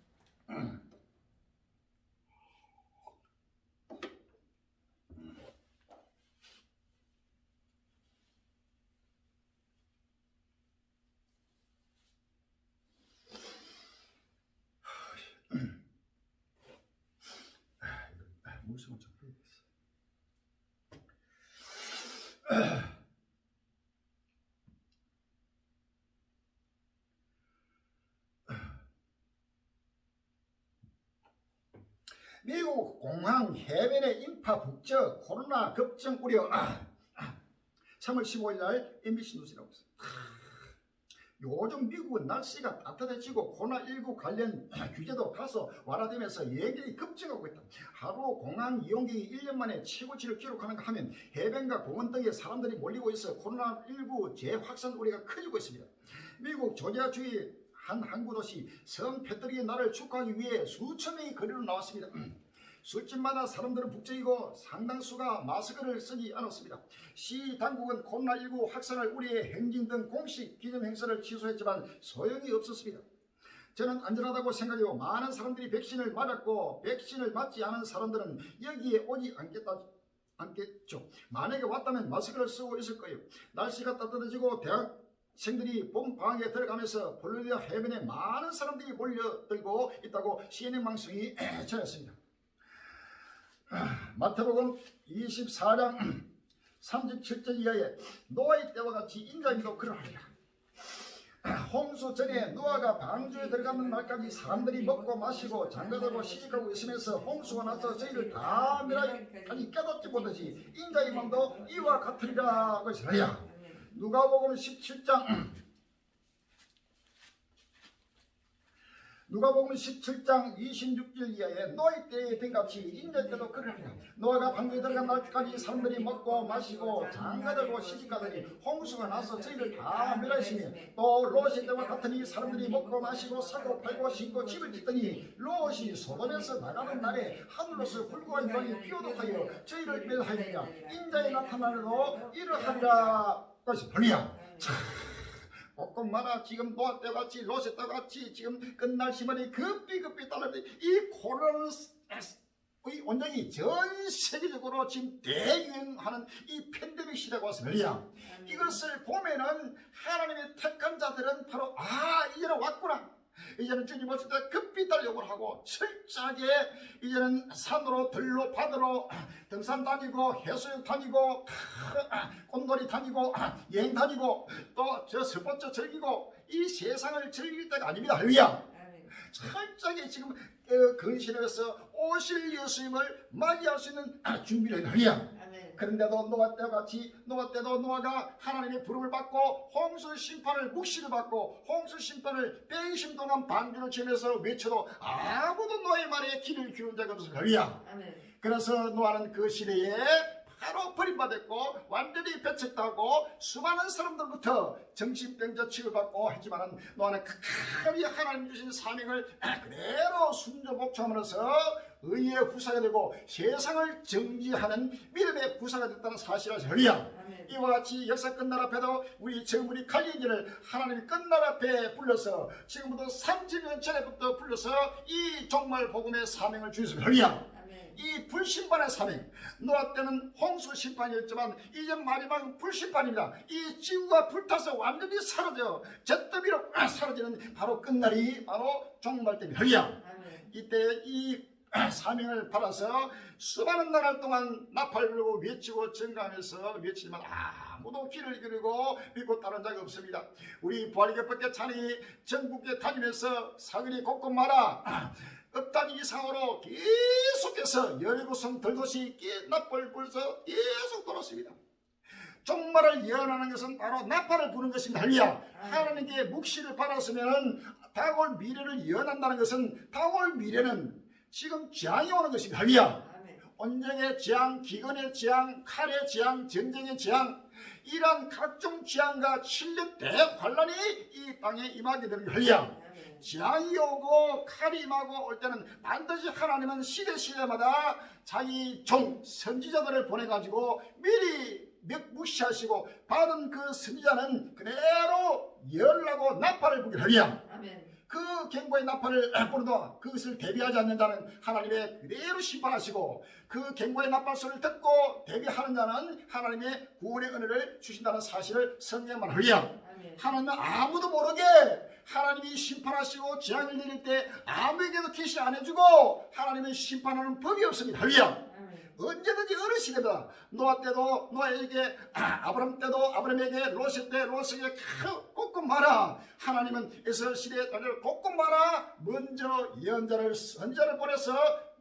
물성을 좀 빼야겠어. 미국 공항 해변의 인파 북적 코로나 급증 우려. 3월 15일 날 MBC 뉴스라고 있어요. 요즘 미국은 날씨가 따뜻해지고 코로나19 관련 규제도 다소 완화되면서 예견이 급증하고 있다. 하루 공항 이용객이 1년 만에 최고치를 기록하는가 하면 해변과 공원 등에 사람들이 몰리고 있어 코로나19 재확산 우려가 커지고 있습니다. 미국 조지아주의 한 항구 도시 성 패트릭의 날을 축하하기 위해 수천 명이 거리로 나왔습니다. 술집마다 사람들은 북적이고 상당수가 마스크를 쓰지 않았습니다. 시 당국은 코로나19 확산을 우려해 행진 등 공식 기념 행사를 취소했지만 소용이 없었습니다. 저는 안전하다고 생각해요. 많은 사람들이 백신을 맞았고 백신을 맞지 않은 사람들은 여기에 오지 않겠죠. 만약에 왔다면 마스크를 쓰고 있을 거예요. 날씨가 따뜻해지고 대학생들이 봄 방학에 들어가면서 플로리다 해변에 많은 사람들이 몰려들고 있다고 CNN 방송이 전했습니다. 마태복음 24장 37절 이하에 노아의 때와 같이 인자에게도 그러하리라. 홍수 전에 노아가 방주에 들어가는 날까지 사람들이 먹고 마시고 장가들고 시집가고 있으면서 홍수가 나서 저희를 다 멸하기까지 깨닫지 못하지 인자의 마음도 이와 같으리라. 그러시라. 누가복음 17장 26절 이하에 노아 때에 된 같이 인자 때도 그러리라. 노아가 방주에 들어간 날까지 사람들이 먹고 마시고 장가들고 시집가더니 홍수가 나서 저희를 다 멸하였으며 또 롯의 때와 같으니 사람들이 먹고 마시고 사고 팔고 신고 집을 짓더니 롯이 소돔에서 나가는 날에 하늘로서 불과 영광이 비오독하여 저희를 멸하였느냐. 인자에 나타나려도 이러하리라. 그것이 할렐루야. 꼭꼭마다 지금 노아 때같이 롯의 때같이 지금 끝날 시간이 급히 따르는데 이 코로나는 온전히 전 세계적으로 지금 대유행하는 이 팬데믹 시대가 왔습니다. 이것을 보면은 하나님의 택한 자들은 바로 이제는 왔구나. 이제는 주님 오실 때 급히 달려고 하고 철저하게 이제는 산으로 들로 바다로 등산 다니고 해수욕 다니고 꽃놀이 다니고 여행 다니고 또 저 스포츠 즐기고 이 세상을 즐길 때가 아닙니다. 할렐루야. 철저하게 지금 근신해서 오실 예수님을 맞이할 수 있는 준비를 하랴. 그런데도 노아 때와 같이 노아 때도 노아가 하나님의 부름을 받고 홍수 심판을 묵시를 받고 홍수 심판을 120년 동안 반주를 치면서 외쳐도 아무도 노아의 말에 귀를 기울인 자가 없어서 하랴. 그래서 노아는 그 시대에 바로 버림받았고 완전히 배척당하고 수많은 사람들부터 정신병자 취급받고 했지만 노아는 끝까지 하나님 주신 사명을 그대로 순종복종하면서 의의 후사가 되고 세상을 정지하는 믿음의 후사가 됐다는 사실을 알리야. 이와 같이 역사 끝날 앞에도 우리 정부리 칼리기를 하나님이 끝날 앞에 불러서 지금부터 30년 전에부터 불러서 이 종말 복음의 사명을 주셨습니다. 할렐루야. 이 불심판의 사명, 노아 때는 홍수 심판이었지만 이제 마지막은 불심판입니다. 이 지구가 불타서 완전히 사라져 잿더미로 사라지는 바로 끝날이 바로 종말 때입니다. 할렐루야. 이때 이 사명을 받아서 수많은 나날 동안 나팔 불고 외치고 증가하면서 외치지만 아무도 귀를 기울이고 믿고 따른 자가 없습니다. 우리 부활교회밖에 찬이 전국에 다니면서 사거리 곳곳마다 읍단 이상으로 계속해서 17성 들도시 나팔 불서 계속 돌았습니다. 종말을 예언하는 것은 바로 나팔을 부는 것입니다. 할렐루야. 하나님께 묵시를 받았으면 다가올 미래를 예언한다는 것은 다가올 미래는 지금 재앙이 오는 것입니다. 할렐루야. 온정의 재앙, 기근의 재앙, 칼의 재앙, 전쟁의 재앙, 이러한 각종 재앙과 7년 대환란이 이 땅에 임하게 되는 할렐루야. 재앙이 오고 칼이 임하고 올 때는 반드시 하나님은 시대마다 자기 종 선지자들을 보내가지고 미리 무시하시고 받은 그 선지자는 그대로 열하고 나팔을 부게 하랴. 그 경고의 나팔을 부르도 그것을 대비하지 않는 자는 하나님의 그대로 심판하시고 그 경고의 나팔 소리를 듣고 대비하는 자는 하나님의 구원의 은혜를 주신다는 사실을 성경만 하랴. 하나님은 아무도 모르게 하나님이 심판하시고 재앙을 내릴 때 아무에게도 계시 안 해주고 하나님은 심판하는 법이 없습니다. 할렐루야. 언제든지 어느 시대다. 노아 때도 노아에게 아브람 때도 아브람에게 롯의 때 롯에게 꼭꼭 말아. 하나님은 에스겔 시대에 꼭꼭 말아. 먼저 예언자를 선자를 보내서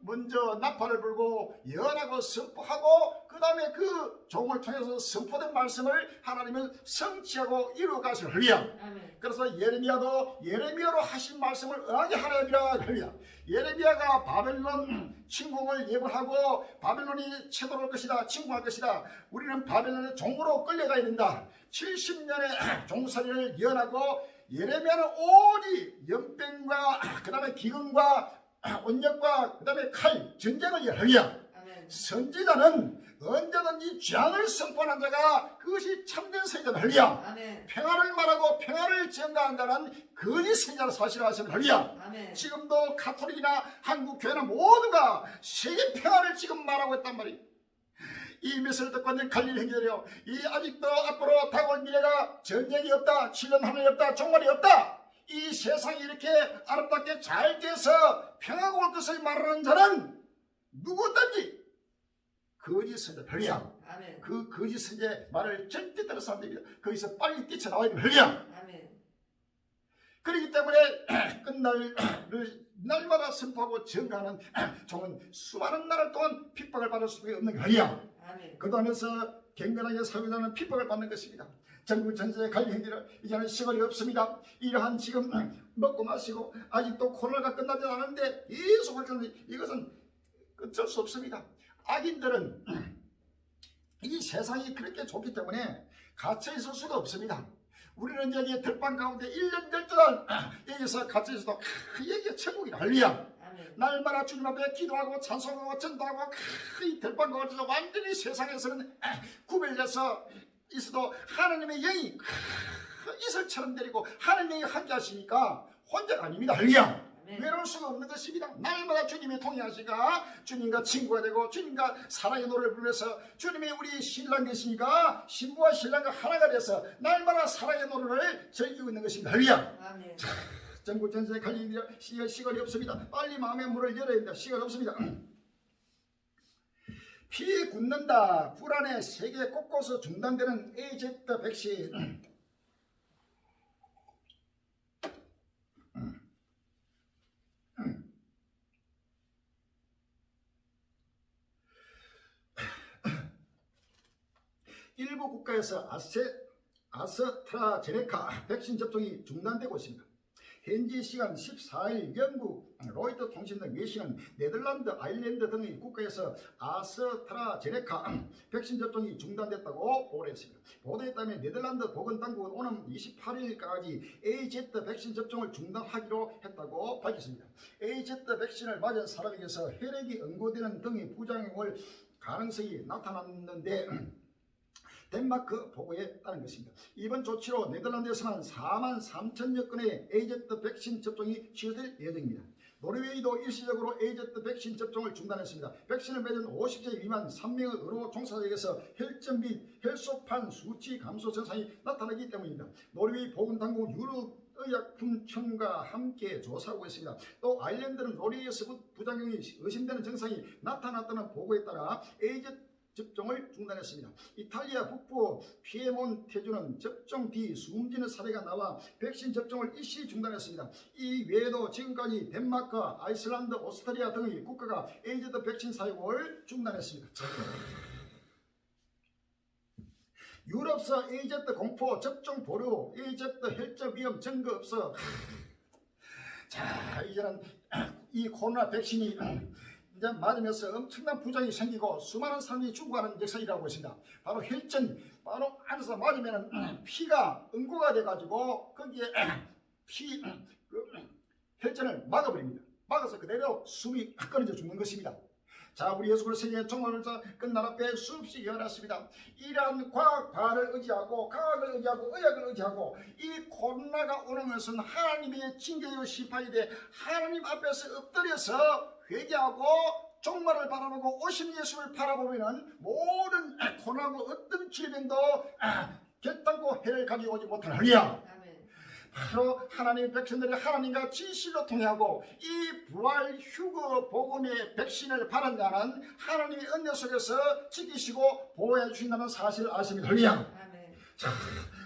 먼저 나팔을 불고 예언하고 선포하고 그 다음에 그 종을 통해서 선포된 말씀을 하나님은 성취하고 이루어가시오. 할렐루야. 그래서 예레미야도 예레미야로 하신 말씀을 응하게 하려니라. 할렐루야. 예레미야가 바벨론 침공을 예고하고 바벨론이 쳐들어올 것이다, 침공할 것이다. 우리는 바벨론의 종으로 끌려가야 된다. 70년의 종살이를 예언하고 예레미야는 오직 연병과 그 다음에 기근과 온역과 그 다음에 칼, 전쟁을 예언하랴. 선지자는 언제든지 재앙을 선포하는 자가 그것이 참된 선지자다. 할렐루야. 평화를 말하고 평화를 증가한 자는 거짓 선지자라 사실을 아십니다. 할렐루야. 지금도 가톨릭이나 한국 교회나 모두가 세계 평화를 지금 말하고 있단 말이에요. 이 메시지를 듣고 있는 갈릴 행제들이요, 이 아직도 앞으로 다가올 미래가 전쟁이 없다, 7년 하늘이 없다, 종말이 없다, 이 세상이 이렇게 아름답게 잘 돼서 평화가 올 것을 말하는 자는 누구든지 거짓 선지자. 할렐루야. 그 거짓 선지자의 말을 절대 들어서 안 됩니다. 거기서 빨리 뛰쳐나와야 됩니다. 할렐루야. 그렇기 때문에 끝날을 날마다 선포하고 증가하는 종은 수많은 나라 동안 핍박을 받을 수밖에 없는 거야. 그러면서 경건하게 살고자는 핍박을 받는 것입니다. 전국 전세의 관리 행위를 이제는 시간이 없습니다. 이러한 지금 먹고 마시고 아직도 코로나가 끝나지 않았는데 계속 할 텐데 이것은 어쩔 수 없습니다. 악인들은 이 세상이 그렇게 좋기 때문에 갇혀 있을 수가 없습니다. 우리는 여기 들방 가운데 1년 12달 여기서 갇혀 있어도 여기가 천국이다. 할렐루야. 날마다 주님 앞에 기도하고 찬송하고 전도하고 이 들방 가운데서 완전히 세상에서는 구별돼서 있어도 하나님의 영이 이슬처럼 내리고 하나님의 영이 함께 하시니까 혼자가 아닙니다. 할렐루야. 외로울 수가 없는 것입니다. 날마다 주님이 동행하시니까 주님과 친구가 되고 주님과 사랑의 노래를 부르면서 주님이 우리 신랑 되시니까 신부와 신랑과 하나가 돼서 날마다 사랑의 노래를 즐기고 있는 것입니다. 할렐루야. 전국 전세에 갈 일이 시간이 없습니다. 빨리 마음의 문을 열어야 됩니다. 시간 없습니다. 피 굳는다. 불안에 세계 곳곳에 중단되는 AZ 백신. 일부 국가에서 아스트라제네카 백신 접종이 중단되고 있습니다. 현지 시간 14일 영국 로이터 통신 등 외신은 네덜란드, 아일랜드 등의 국가에서 아스트라제네카 백신 접종이 중단됐다고 보도했습니다. 보도에 따르면 네덜란드 보건당국은 오는 28일까지 AZ 백신 접종을 중단하기로 했다고 밝혔습니다. AZ 백신을 맞은 사람에게서 혈액이 응고되는 등의 부작용을 가능성이 나타났는데 덴마크 보고에 따른 것입니다. 이번 조치로 네덜란드에서는 4만 3천여 건의 AZ 백신 접종이 취소될 예정입니다. 노르웨이도 일시적으로 AZ 백신 접종을 중단했습니다. 백신을 맞은 50세 미만 3명의 의료 종사자에게서 혈전 및 혈소판 수치 감소 증상이 나타나기 때문입니다. 노르웨이 보건당국은 의약품청과 함께 조사하고 있습니다. 또 아일랜드는 노르웨이에서 부작용이 의심되는 증상이 나타났다는 보고에 따라 AZ 접종을 중단했습니다. 이탈리아 북부 피에몬테주는 접종 뒤 숨지는 사례가 나와 백신 접종을 일시 중단했습니다. 이 외에도 지금까지 덴마크, 아이슬란드, 오스트리아 등의 국가가 AZ 백신 사용을 중단했습니다. 유럽서 AZ 공포 접종 보류, AZ 혈전 위험 증거 없어. 자, 이제는 이 코로나 백신이 이제 맞으면서 엄청난 부작용이 생기고 수많은 사람이 죽어가는 역사이라고 있습니다. 바로 혈전, 바로 안에서 맞으면 피가 응고가 돼가지고 거기에 혈전을 막아버립니다. 막아서 그대로 숨이 끊어져 죽는 것입니다. 자, 우리 예수 그리스도 세계의 종말론자 끝날 앞에 수없이 일어났습니다. 이러한 과학을 의지하고 과학을 의지하고 의학을 의지하고 이 코로나가 오는 것은 하나님의 징계요 심판이 돼 하나님 앞에서 엎드려서 회개하고 종말을 바라보고 오신 예수를 바라보면 모든 고난과 어떤 질병도 결단코 해를 가지고 오지 못하는 할렐루야. 바로 하나님의 백성들이 하나님과 진실로 통하고 이 부활 휴거 복음의 백신을 받은 자는 하나님의 은혜 속에서 지키시고 보호해 주신다는 사실을 아십니다. 할렐루야. 자,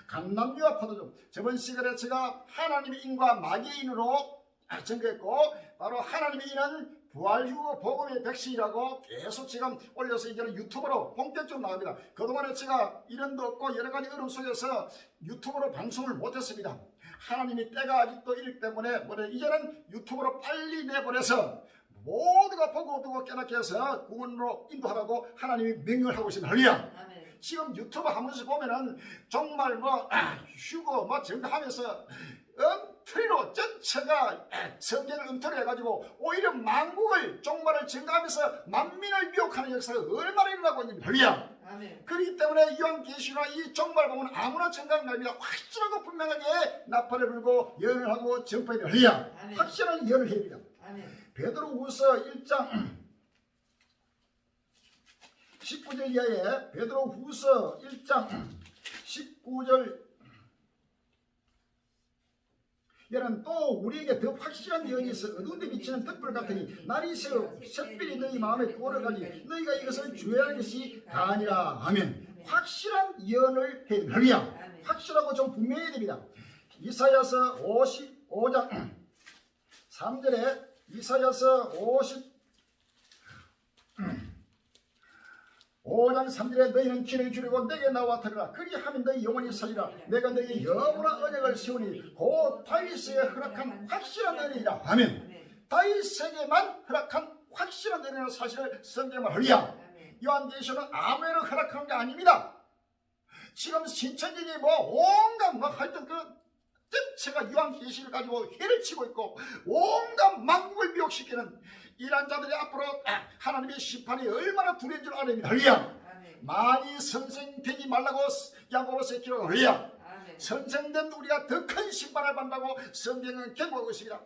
감남유와 포도주 저번 시간에 제가 하나님의 인과 마귀의 인으로 증거했고 바로 하나님의 인은 부활 휴거 복음의 백신이라고 계속 지금 올려서 이제는 유튜브로 본격적으로 나옵니다. 그동안에 제가 이런도 없고 여러 가지 어려움 속에서 유튜브로 방송을 못했습니다. 하나님이 때가 아직도 이르기 때문에 이제는 유튜브로 빨리 내보내서 모두가 보고 두고 깨닫게 해서 구원으로 인도하라고 하나님이 명령을 하고 있습니다. 할렐루야. 지금 유튜브 한 번씩 보면은 정말 휴거 증거하면서 엉터리로 전체가 성경을 엉터리 해가지고 오히려 만국을 종말을 증거하면서 만민을 미혹하는 역사가 얼마나 일어나고 있는지 할렐루야. 그렇기 때문에 요한계시나 이 종말 보면 아무나 증거하는 겁니다. 확실하고 분명하게 나팔을 불고 예언을 하고 전파해야 돼요. 할렐루야. 확실한 예언을 해야 됩니다. 베드로후서 1장 19절 이하에 베드로후서 1장 19절 이는 또 우리에게 더 확실한 예언이 있어 어두운 데 비치는 燈불 같으니 날이 있어 샛별이 너희 마음에 떠오르가니 너희가 이것을 주의하는 것이 다니라. 아멘. 확실한 예언을 해야 됩니다. 할렐루야. 확실하고 좀 분명해야 됩니다. 이사야서 55장 3절에 이사야서 5장 3절에 너희는 귀를 기울이고 내게 나와 들으라. 그리하면 너희 영원히 살리라. 내가 너희의 영원한 언약을 세우니 곧 다윗에게 허락한 확실한 은혜이라. 아멘. 다윗에게만 허락한 확실한 은혜라는 사실을 성경은 할렐루야. 요한계시는 아무에나 허락한 게 아닙니다. 지금 신천지니 온갖 하여튼 전체가 요한계시를 가지고 해를 치고 있고 온갖 만국을 미혹시키는 이런 자들이 앞으로 하나님의 심판이 얼마나 두려운 줄 아닙니다. 할렐루야. 많이 선생되지 말라고 야고보서에 기록하고 할렐루야. 선생된 우리가 더 큰 심판을 받는다고 성경은 경고하고 있습니다.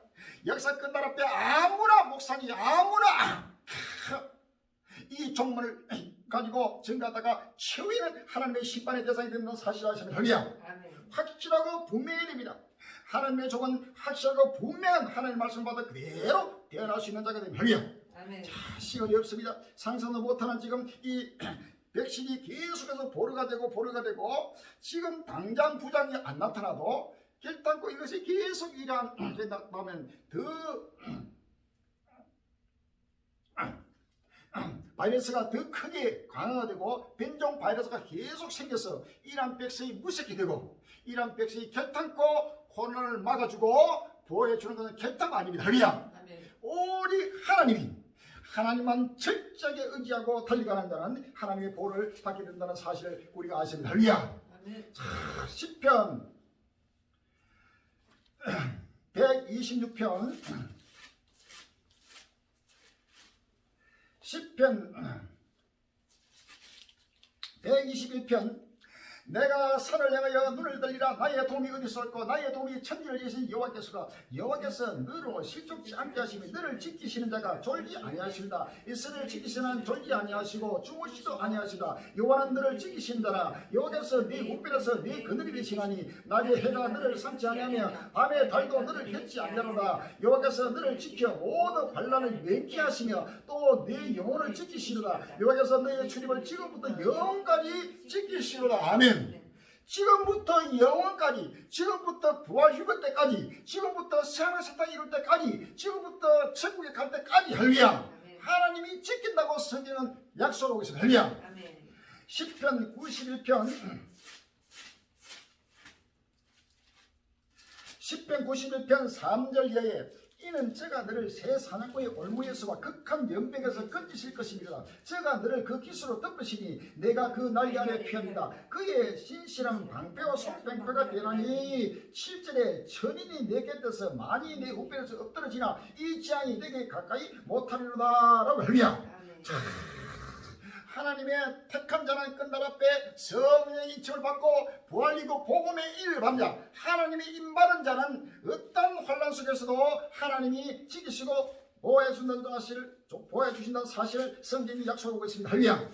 역사 끝날 앞에 아무나 목사님 아무나 이 종문을 가지고 증거하다가 최후에는 하나님의 심판의 대상이 되는 사실을 아십니다. 할렐루야. 확실하고 분명히 됩니다. 하나님의 종은 확실하고 분명한 하나님의 말씀을 받아 그대로 대언할 수 있는 자가 됩니다. 할렐루야.
아멘.
시간이 없습니다. 상상도 못하는 지금 이 백신이 계속해서 보류가 되고 지금 당장 부작용이 안 나타나도 결단코 이것이 계속 일어나면 더 바이러스가 더 크게 강화되고 변종 바이러스가 계속 생겨서 이란 백성이 무섭게 되고 이란 백성이 결단코 코로나를 막아주고 보호해주는 것은 결단 아닙니다. 할렐루야. 오직 하나님만 철저하게 의지하고 달려가는 자는 하나님의 보호를 받게 된다는 사실을 우리가 아십니다. 할렐루야. 시편 126편 시편 121편 내가 산을 향하여 눈을 들리라. 나의 도움이 어디서 올까? 나의 도움이 천지를 지으신 여호와께서라. 여호와께서 너로 실족지 않게 하시며 너를 지키시는 자가 졸지 아니하신다. 이스라엘을 지키시는 졸지 아니하시고 주무시도 아니하신다. 여호와는 너를 지키신 자라. 여호와께서 네 우편에서 네 그늘이 되시나니 낮에 해가 너를 삼지 아니하며 밤에 달도 너를 햇지 아니하노라. 여호와께서 너를 지켜 모든 반란을 맹케하시며 또 네 영혼을 지키시리라. 여호와께서 너의 출입을 지금부터 영원까지 지키시리라. 아멘. 지금부터 영원까지, 지금부터 부활휴거 때까지, 지금부터 세상의 세상이 이룰 때까지, 지금부터 천국에 갈 때까지 할렐루야. 하나님이 지킨다고 성경은 약속하고 있습니다. 할렐루야. 시편 91편 3절 이하에 이는 저가 너를 새 사냥꾼의 올무에서와 극한 연병에서 건지실 것입니다. 저가 너를 그 기수로 덮으시니 내가 그 날개 아래 피합니다. 그의 신실한 방패와 손방패가 되나니 7절에 천인이 내 곁에서 만이 내 우편에서 엎드러지나 이 재앙이 내게 가까이 못하리로다 라고 할렐루야. 하나님의 택한 자는 끝날 앞에 성령의 인침을 받고 부활이고 복음의 일을 받자. 하나님의 임바른 자는 어떤 혼란 속에서도 하나님이 지키시고 보호해준다는 사실을 성경이 약속하고 있습니다. 할렐루야.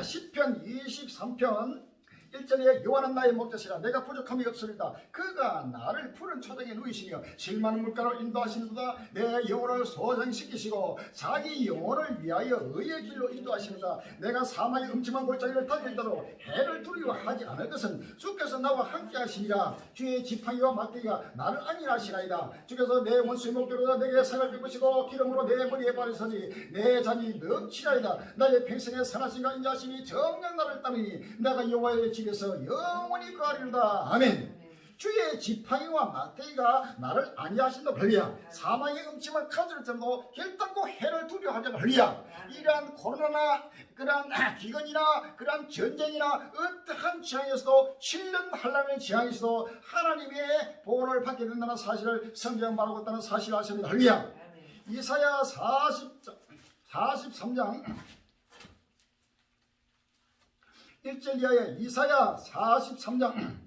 시편 23편 1절에 여호와는 나의 목자시라. 내가 부족함이 없으리다. 그가 나를 푸른 초장에 누이시며 실만한 물가로 인도하시는도다. 내 영혼을 소장시키시고 자기 영혼을 위하여 의의 길로 인도하시는다. 내가 사망의 음침한 골짜기를 달릴지라도 해를 두려워하지 않을 것은 주께서 나와 함께 하시니라. 주의 지팡이와 막대기가 나를 안위하시나이다. 주께서 내 원수의 목표로다 내게 상을 베푸시고 기름으로 내 머리에 바르시니 내 잔이 넘치나이다. 나의 평생의 선하심과 인자하심이 정녕 나를 따르니 내가 여호와의 집에서 영원히 거하리로다. 아멘. 주의 지팡이와 막대기가 나를 안위하신다. 할렐루야. 사망의 음침한 칼질을도 결단코 해를 두려워하지 말라. 할렐루야. 이러한 코로나나 그러한 기근이나 그러한 전쟁이나 어떠한 지향에서도 7년 한란의 지향에서도 하나님의 보호를 받게 된다는 사실을 성경 말하고 있다는 사실을 아십니다. 할렐루야. 이사야 43장 1절 이하에 이사야 43장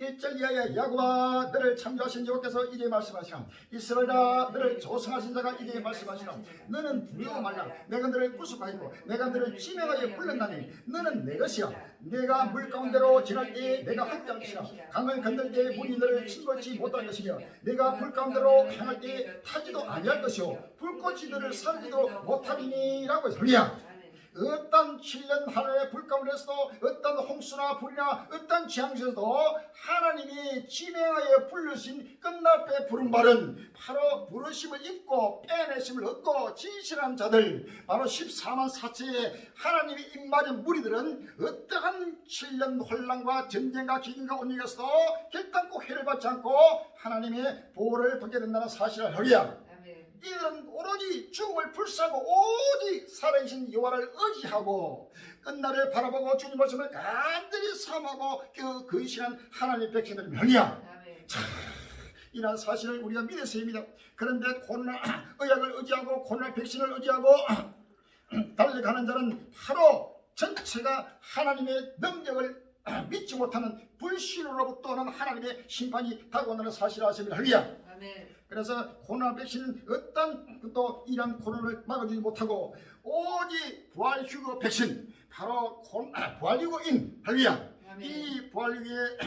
1절 이하에 야곱아 너를 창조하신 여호와께서 이제 말씀하시라. 이스라엘아 너를 조성하신 자가 이제 말씀하시라. 너는 두려워 말라. 내가 너를 구속하였고 내가 너를 지명하여 불렀나니 너는 내 것이야. 내가 물 가운데로 지날 때에 내가 함께 할 것이라. 강을 건널 때에 물이 너를 침몰치 못할 것이며 내가 불 가운데로 향할 때에 타지도 아니할 것이요 불꽃이 너를 사르지도 못하리니 라고 했습니다. 어떤 7년 하늘의 불 가운데서도 어떤 홍수나 불이나 어떤 지향에서도 하나님이 지명하여 부르신 끝날때 부른 말은 바로 부르심을 입고 빼내심을 얻고 진실한 자들 바로 14만 4천의 하나님이 입맞은 무리들은 어떠한 7년 혼란과 전쟁과 기근과 온역에서도 결단코 해를 받지 않고 하나님의 보호를 받게 된다는 사실을 할렐루야. 이들은 오로지 죽음을 불사하고 오직 살아계신 여호와를 의지하고 끝날을 바라보고 주님 말씀을 간절히 삼하고 근신한 하나님의 백성들입니다. 할렐루야. 이러한 사실을 우리가 믿었습니다. 그런데 코로나 의학을 의지하고 코로나 백신을 의지하고 달려가는 자는 바로 전체가 하나님의 능력을 믿지 못하는 불신으로부터 오는 하나님의 심판이 다가온다는 사실을 아십니다. 할렐루야. 그래서 코로나 백신은 어떤 또 이런 코로나를 막아주지 못하고 오직 부활휴거 백신 바로 부활휴거인 할렐루야. 이 부활휴거의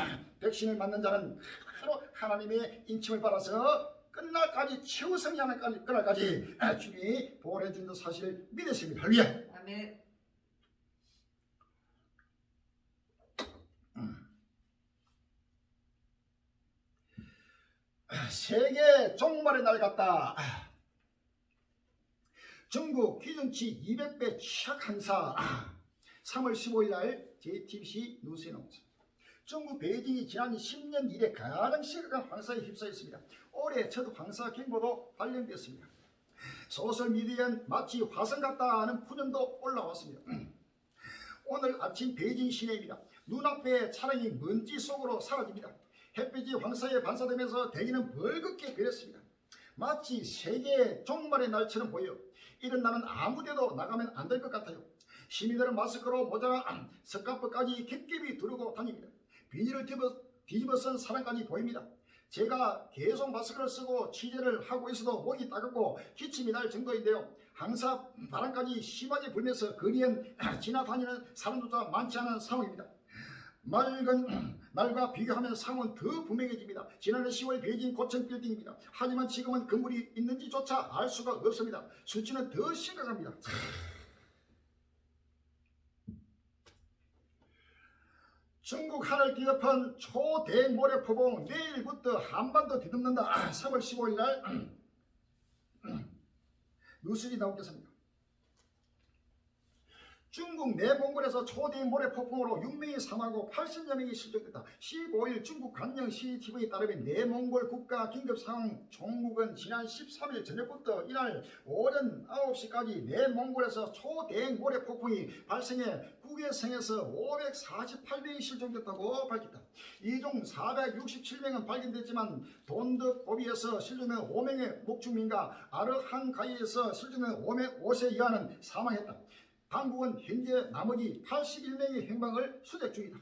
백신을 맞는 자는 바로 하나님의 인침을 받아서 끝날까지 최후성이 하는 끝날까지 주님이 보호해 준다는 사실을 믿으십니다. 할렐루야.
아멘.
세계 종말의 날 같다. 중국 기준치 200배 취약 항사 3월 15일 날 JTBC 뉴스에 나옵니다. 중국 베이징이 지난 10년 이래 가장 심각한 황사에 휩싸였습니다. 올해 첫 황사 경보도 발령됐습니다. 소셜미디어엔 마치 화성 같다는 푸념도 올라왔습니다. 오늘 아침 베이징 시내입니다. 눈앞에 차량이 먼지 속으로 사라집니다. 햇빛이 황사에 반사되면서 대기는 벌겋게 변했습니다. 마치 세계 종말의 날처럼 보여 이런 날은 아무데도 나가면 안 될 것 같아요. 시민들은 마스크로 모자랑 스카프까지 겹겹이 두르고 다닙니다. 비닐을 뒤집어 쓴 사람까지 보입니다. 제가 계속 마스크를 쓰고 취재를 하고 있어도 목이 따갑고 기침이 날 정도인데요. 황사 바람까지 심하게 불면서 거리엔 지나다니는 사람조차 많지 않은 상황입니다. 맑은 날과 비교하면 상황은 더 분명해집니다. 지난해 10월 베이징 고층 빌딩입니다. 하지만 지금은 건물이 있는지조차 알 수가 없습니다. 수치는 더 심각합니다. 중국 하늘 뒤덮은 초대형 모래포봉 내일부터 한반도 뒤덮는다. 3월 15일 날 뉴스이 나오겠습니다. 중국 내몽골에서 초대형 모래폭풍으로 6명이 사망하고 80여 명이 실종됐다. 15일 중국 관영 CCTV에 따르면 내몽골 국가 긴급상황 종국은 지난 13일 저녁부터 이날 오전 9시까지 내몽골에서 초대형 모래폭풍이 발생해 국외성에서 548명이 실종됐다고 밝혔다. 이 중 467명은 발견됐지만 돈득고비에서 실종된 5명의 목주민과 아르한가이에서 실종된 5세 이하는 사망했다. 당국은 현재 나머지 81명의 행방을 수색 중이다.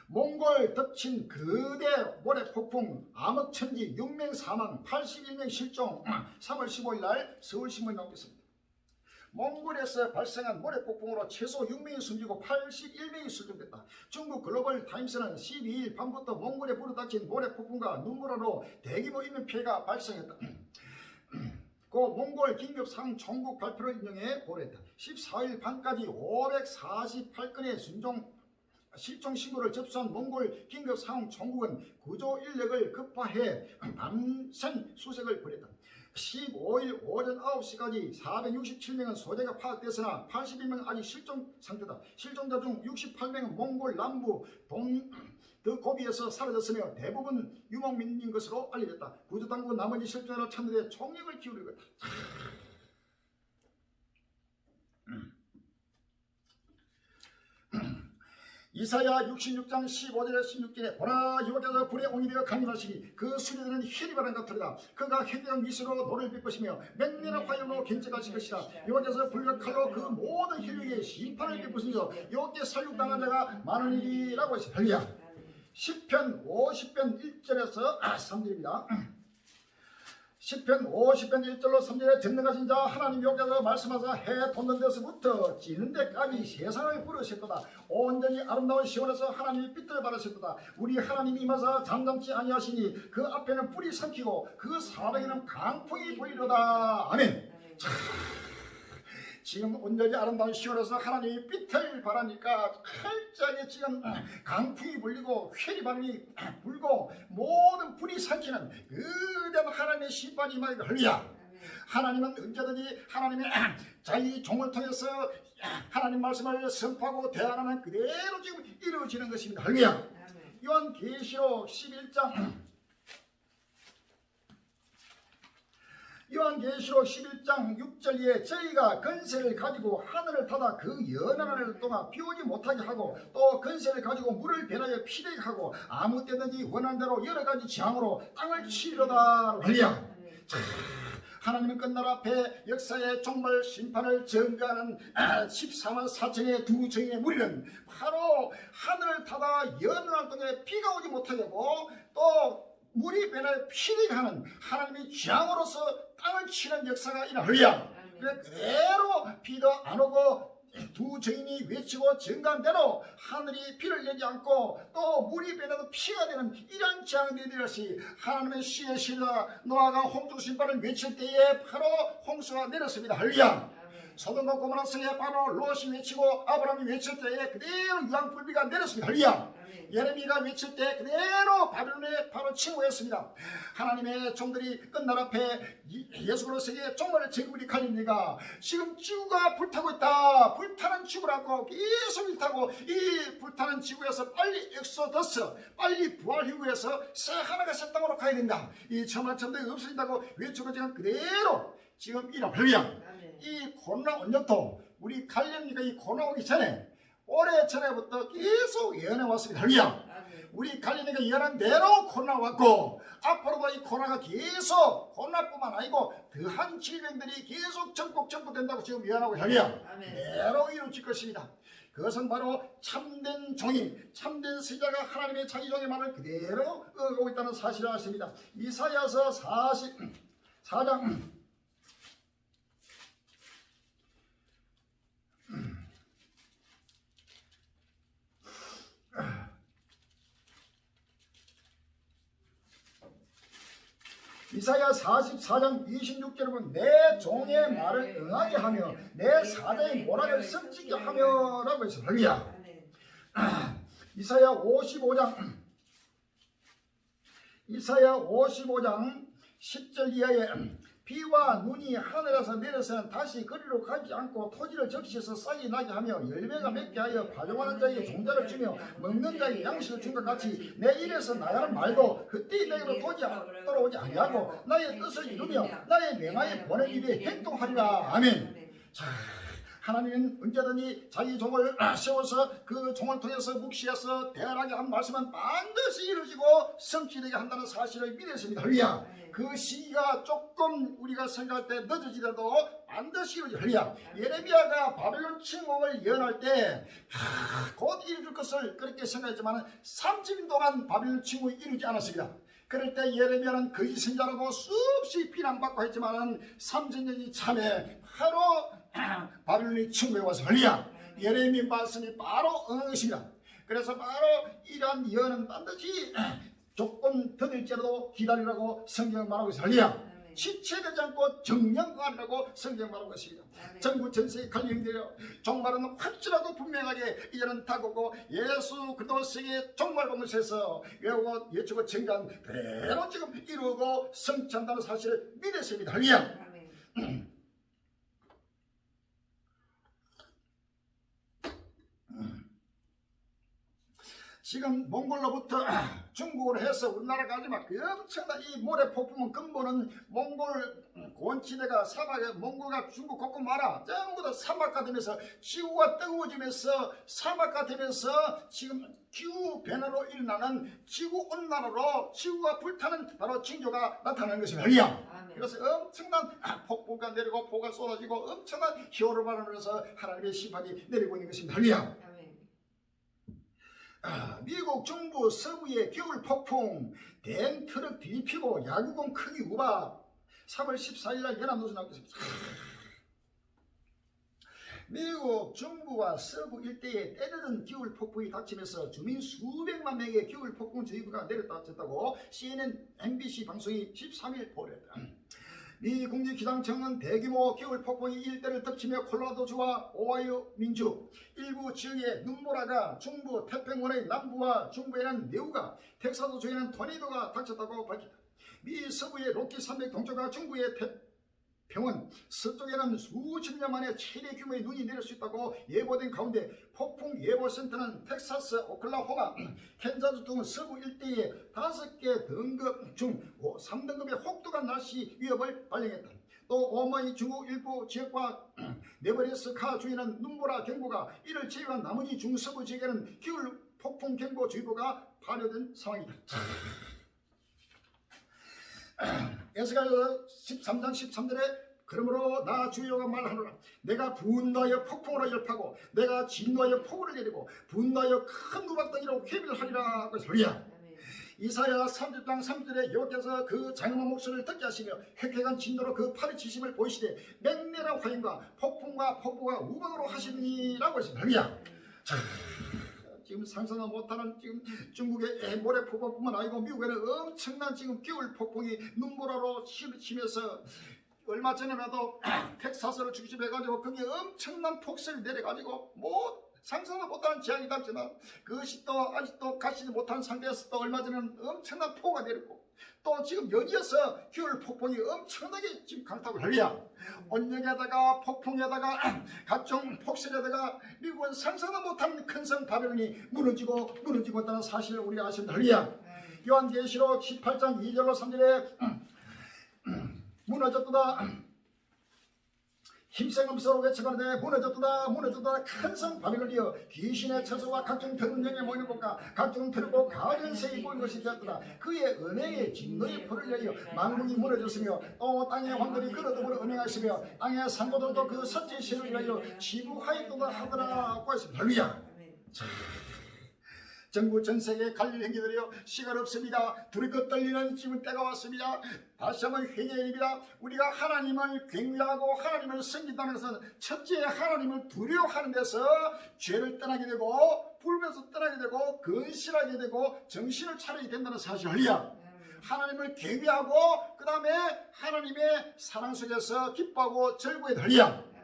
몽골 덮친 거대 모래폭풍 암흑천지 6명 사망 81명 실종 3월 15일 날 서울신문에 나오겠습니다. 몽골에서 발생한 모래폭풍으로 최소 6명이 숨지고 81명이 실종됐다. 중국 글로벌 타임스는 12일 밤부터 몽골에 불어닥친 모래폭풍과 눈보라로 대규모 인명피해가 발생했다. 그 몽골 긴급상황 총국 발표를 인용해 보냈다. 14일 밤까지 548건의 실종 신고를 접수한 몽골 긴급상황 총국은 구조 인력을 급파해 밤샘 수색을 벌였다. 15일 오전 9시까지 467명은 소재가 파악됐으나 81명은 아직 실종 상태다. 실종자 중 68명은 몽골 남부 고비에서 사라졌으며 대부분 유목민인 것으로 알려졌다. 구조당국은 나머지 실종자를 찾는 데 총력을 기울이고 있다. 이사야 66장 15절에 16절에 보라 여호와께서 불의 옹이 되어 강림하시니 그 수리들은 혈이바람 같으리라. 그가 현대한 미수로 노를 빚 것이며 맹렬한 화염으로 견책하실 것이라. 여호와께서 불과 칼로 그 모든 혈육에 심판을 베푸시며 여호와께 살육당한 자가 많으리라고 했습니다. 할렐루야. 10편 50편 1절에서 3절입니다. 10편 50편 1절로 3절에 전능하신 자 하나님 여호와께서 말씀하사 해 돋는 데서부터 지는 데까지 세상을 부르셨도다. 온전히 아름다운 시온에서 하나님이 빛을 발하셨도다. 우리 하나님이 임하사 잠잠치 아니하시니 그 앞에는 불이 삼키고 그 사방에는 강풍이 불리로다. 아멘. 지금 온전히 아름다운 시온에서 하나님이 빛을 발하니까 활짝에 지금 강풍이 불리고 회리바람이 불고 모든 불이 삼키는 그대로 하나님의 심판이 임하리라. 할렐루야. 하나님은 언제든지 하나님의 자기 종을 통해서 하나님 말씀을 선포하고 대안하는 그대로 지금 이루어지는 것입니다. 할렐루야. 요한계시록 11장 요한계시록 11장 6절에 저희가 건세를 가지고 하늘을 닫아 그 연한 하늘 동안 비오지 못하게 하고 또 건세를 가지고 물을 변하여 피되게 하고 아무 때든지 원하는 대로 여러 가지 재앙으로 땅을 치리로다. 할렐루야. 하나님은 끝날 앞에 역사의 종말 심판을 전가하는 14만 4천의 두 정의 무리는 바로 하늘을 닫아 연한 동안 비가 오지 못하게 하고 또 물이 변하여 피되게 하는 하나님의 재앙으로서 땅을 치는 역사가 일어나야 그대로 비도 안 오고 두 증인이 외치고 증거한 대로 하늘이 비를 내지 않고 또 물이 배나도 피가 되는 이런 재앙이 되었이 하나님의 시에 실라 노아가 홍수 심판을 외칠 때에 바로 홍수가 내렸습니다. 할렐루야. 소돔과 고모라 성에 바로 롯이 외치고 아브라함이 외칠 때에 그대로 유황불비가 내렸습니다. 할렐루야. 예레미야가 외칠 때 그대로 바벨론에 바로 침공했습니다. 하나님의 종들이 끝날 앞에 예수 그리스도에게 정말 제국이 갈립니다. 지금 지구가 불타고 있다. 불타는 지구라고 계속 일타고 이 불타는 지구에서 빨리 엑소더스 빨리 부활휴구에서 새 하나가 새 땅으로 가야 된다. 이 천하천대가 없어진다고 외치고 지금 그대로 지금 할렐루야. 이 코로나 원년도 우리 갈렙니까 이 코로나 오기 전에 올해 전에부터 계속 예언해 왔습니다. 할렐루야. 우리 갈렙니까 예언한 대로 코로나 왔고 앞으로도 이 코로나가 계속 코로나뿐만 아니고 더한 질병들이 계속 전국 전부된다고 지금 예언하고 할렐루야. 대로 이루어질 것입니다. 그것은 바로 참된 종이 참된 스자가 하나님의 자기 종의 말을 그대로 오고 있다는 사실을 아십니다. 이사야서 44장 이사야 44장 26절에 보면 내 종의 말을 응하게 하며 내 사자의 모락을 섭지게 하며 라고 했어요. 할렐루야. 이사야 55장 10절 이하에 비와 눈이 하늘에서 내려서는 다시 거리로 가지 않고 토지를 적시해서 싹이 나게 하며 열매가 맺게 하여 파종하는 자에게 종자를 주며 먹는 자에게 양식을 준 것 같이 내 입에서 나가는 말도 헛되이 내게로 돌아오지 아니하고 나의 뜻을 이루며 나의 명하에 보낸 일에 행동하리라. 아멘. 자, 하나님은 언제든지 자기 종을 세워서 그 종을 통해서 묵시해서 대단하게 한 말씀은 반드시 이루어지고 성취되게 한다는 사실을 믿었습니다. 할렐루야. 그 시기가 조금 우리가 생각할 때 늦어지더라도 반드시 이루어지고 할렐루야. 예레미야가 바벨론 침공을 예언할 때 곧 이루어질 것을 그렇게 생각했지만 30년 동안 바벨론 침공이 이루어지지 않았습니다. 그럴 때 예레미야는 거짓 선지자라고 수없이 비난받고 했지만 30년이 참에 바로 바벨론이 침공해 와서 할렐루야. 예레미야 말씀이 바로 응한 것입니다. 그래서 바로 이러한 예언은 반드시 조금 더딜지라도 기다리라고 성경은 말하고 있어요. 할렐루야. 지체되지 않고 정령하라고 성경 말하고 있습니다. 전국 전세에 갈림되어 종말은 확실하고 분명하게 이제는 다가오고 예수 그리스도의 종말 본것에서 외우고 예추고 정한 그대로 지금 이루고 성취한다는 사실을 믿었습니다. 할렐루야. 지금 몽골로부터 중국으로 해서 우리나라 가지만 그 엄청난 이 모래 폭풍은 근본은 몽골 고원지대가 사막에 몽골과 중국 곳곳 말아 전부 다 사막화 되면서 지구가 뜨거워지면서 사막화 되면서 지금 기후 변화로 일어나는 지구 온난화로 지구가 불타는 바로 징조가 나타나는 것입니다. 할렐루야. 그래서 엄청난 폭풍가 내리고 폭우가 쏟아지고 엄청난 희호를 발하면서 하나님의 심판이 내리고 있는 것입니다. 할렐루야. 미국 중부 서부의 겨울 폭풍 대형 트럭 뒤집히고 야구공 크기 우박 3월 14일날 연합뉴스 나왔습니다. 미국 중부와 서부 일대에 때리던 겨울 폭풍이 닥치면서 주민 수백만 명의 겨울 폭풍 주의보가 내렸다고 CNN, MBC 방송이 13일 보도했다. 미 국립기상청은 대규모 겨울 폭풍이 일대를 덮치며 콜로라도주와 오하이오 민주 일부 지역에 눈보라가 중부 태평원의 남부와 중부에는 뇌우가 텍사스주에는 토네이도가 닥쳤다고 밝혔다. 미 서부의 로키 산맥 동쪽과 중부의 태평원 서쪽에는 수십 년 만에 최대 규모의 눈이 내릴 수 있다고 예보된 가운데 폭풍 예보센터는 텍사스, 오클라호마, 캔자스 등 서부 일대에 5개 등급 중 3등급의 혹독한 날씨 위협을 발령했다. 또 오마이 중국 일부 지역과 네브래스카 주에는 눈보라 경보가 이를 제외한 나머지 중서부 지역에는 겨울 폭풍 경보 주의보가 발효된 상황이다. 에스겔서 13장 13절에 그러므로 나 주여가 말하노라. 내가 분노하여 폭풍으로 열파고 내가 진노하여 폭우를 내리고 분노하여 큰 우박덩이로 회비를 하리라. 그래서 할렐루야. 이사야 30장 3절에 여호와께서 그 장엄한 목소리를 듣게 하시며 획획한 진노로 그 팔의 치심을 보이시되 맹렬한 화염과 폭풍과 폭우가 우박으로 하시니라고 했습니다. 할렐루야. 자, 지금 상상도 못하는 지금 중국의 모래폭풍뿐만 아니고 미국에는 엄청난 지금 겨울 폭풍이 눈보라로 치면서 얼마 전에라도 텍사스를 중심해가지고 거기에 엄청난 폭설이 내려가지고 뭐 상상도 못하는 재앙이 닥치나 그것이 또 아직도 가시지 못한 상태에서 또 얼마 전에는 엄청난 폭우가 내렸고 또 지금 여기에서 겨울 폭풍이 엄청나게 지금 강타고 할렐루야. 온역에다가 폭풍에다가 각종 폭설에다가 미국은 상상도 못한 큰 성 바벨론이 무너지고 있다는 사실을 우리가 아십니다. 할렐루야. 요한계시록 18장 2절로 3절에 무너졌도다 힘센 음성으로 외쳐가는데 무너졌도다 큰 성 바벨론이여 귀신의 처소와 각종 변운령에 모이는 곳과 각종 들고 가진 새이 모인 것이 되었도다. 그의 은혜의 진노의 불을 내려 만국이 무너졌으며 또 땅의 왕들이 그러므로 은행하시며 땅의 산고들도 그 선지의 신을 위하여 지부하였도다 하더라고 했습니다. 할렐루야. 전국 전세계 갈릴 행기들이여 시간 없습니다. 두리껏 떨리는 지금 때가 왔습니다. 다시 한번 회개입니다. 우리가 하나님을 경외하고 하나님을 섬긴다는 것은 첫째 하나님을 두려워하는 데서 죄를 떠나게 되고 불면서 떠나게 되고 근실하게 되고 정신을 차리게 된다는 사실. 할렐루야. 하나님을 경외하고 그 다음에 하나님의 사랑 속에서 기뻐하고 즐거워야 할렐루야.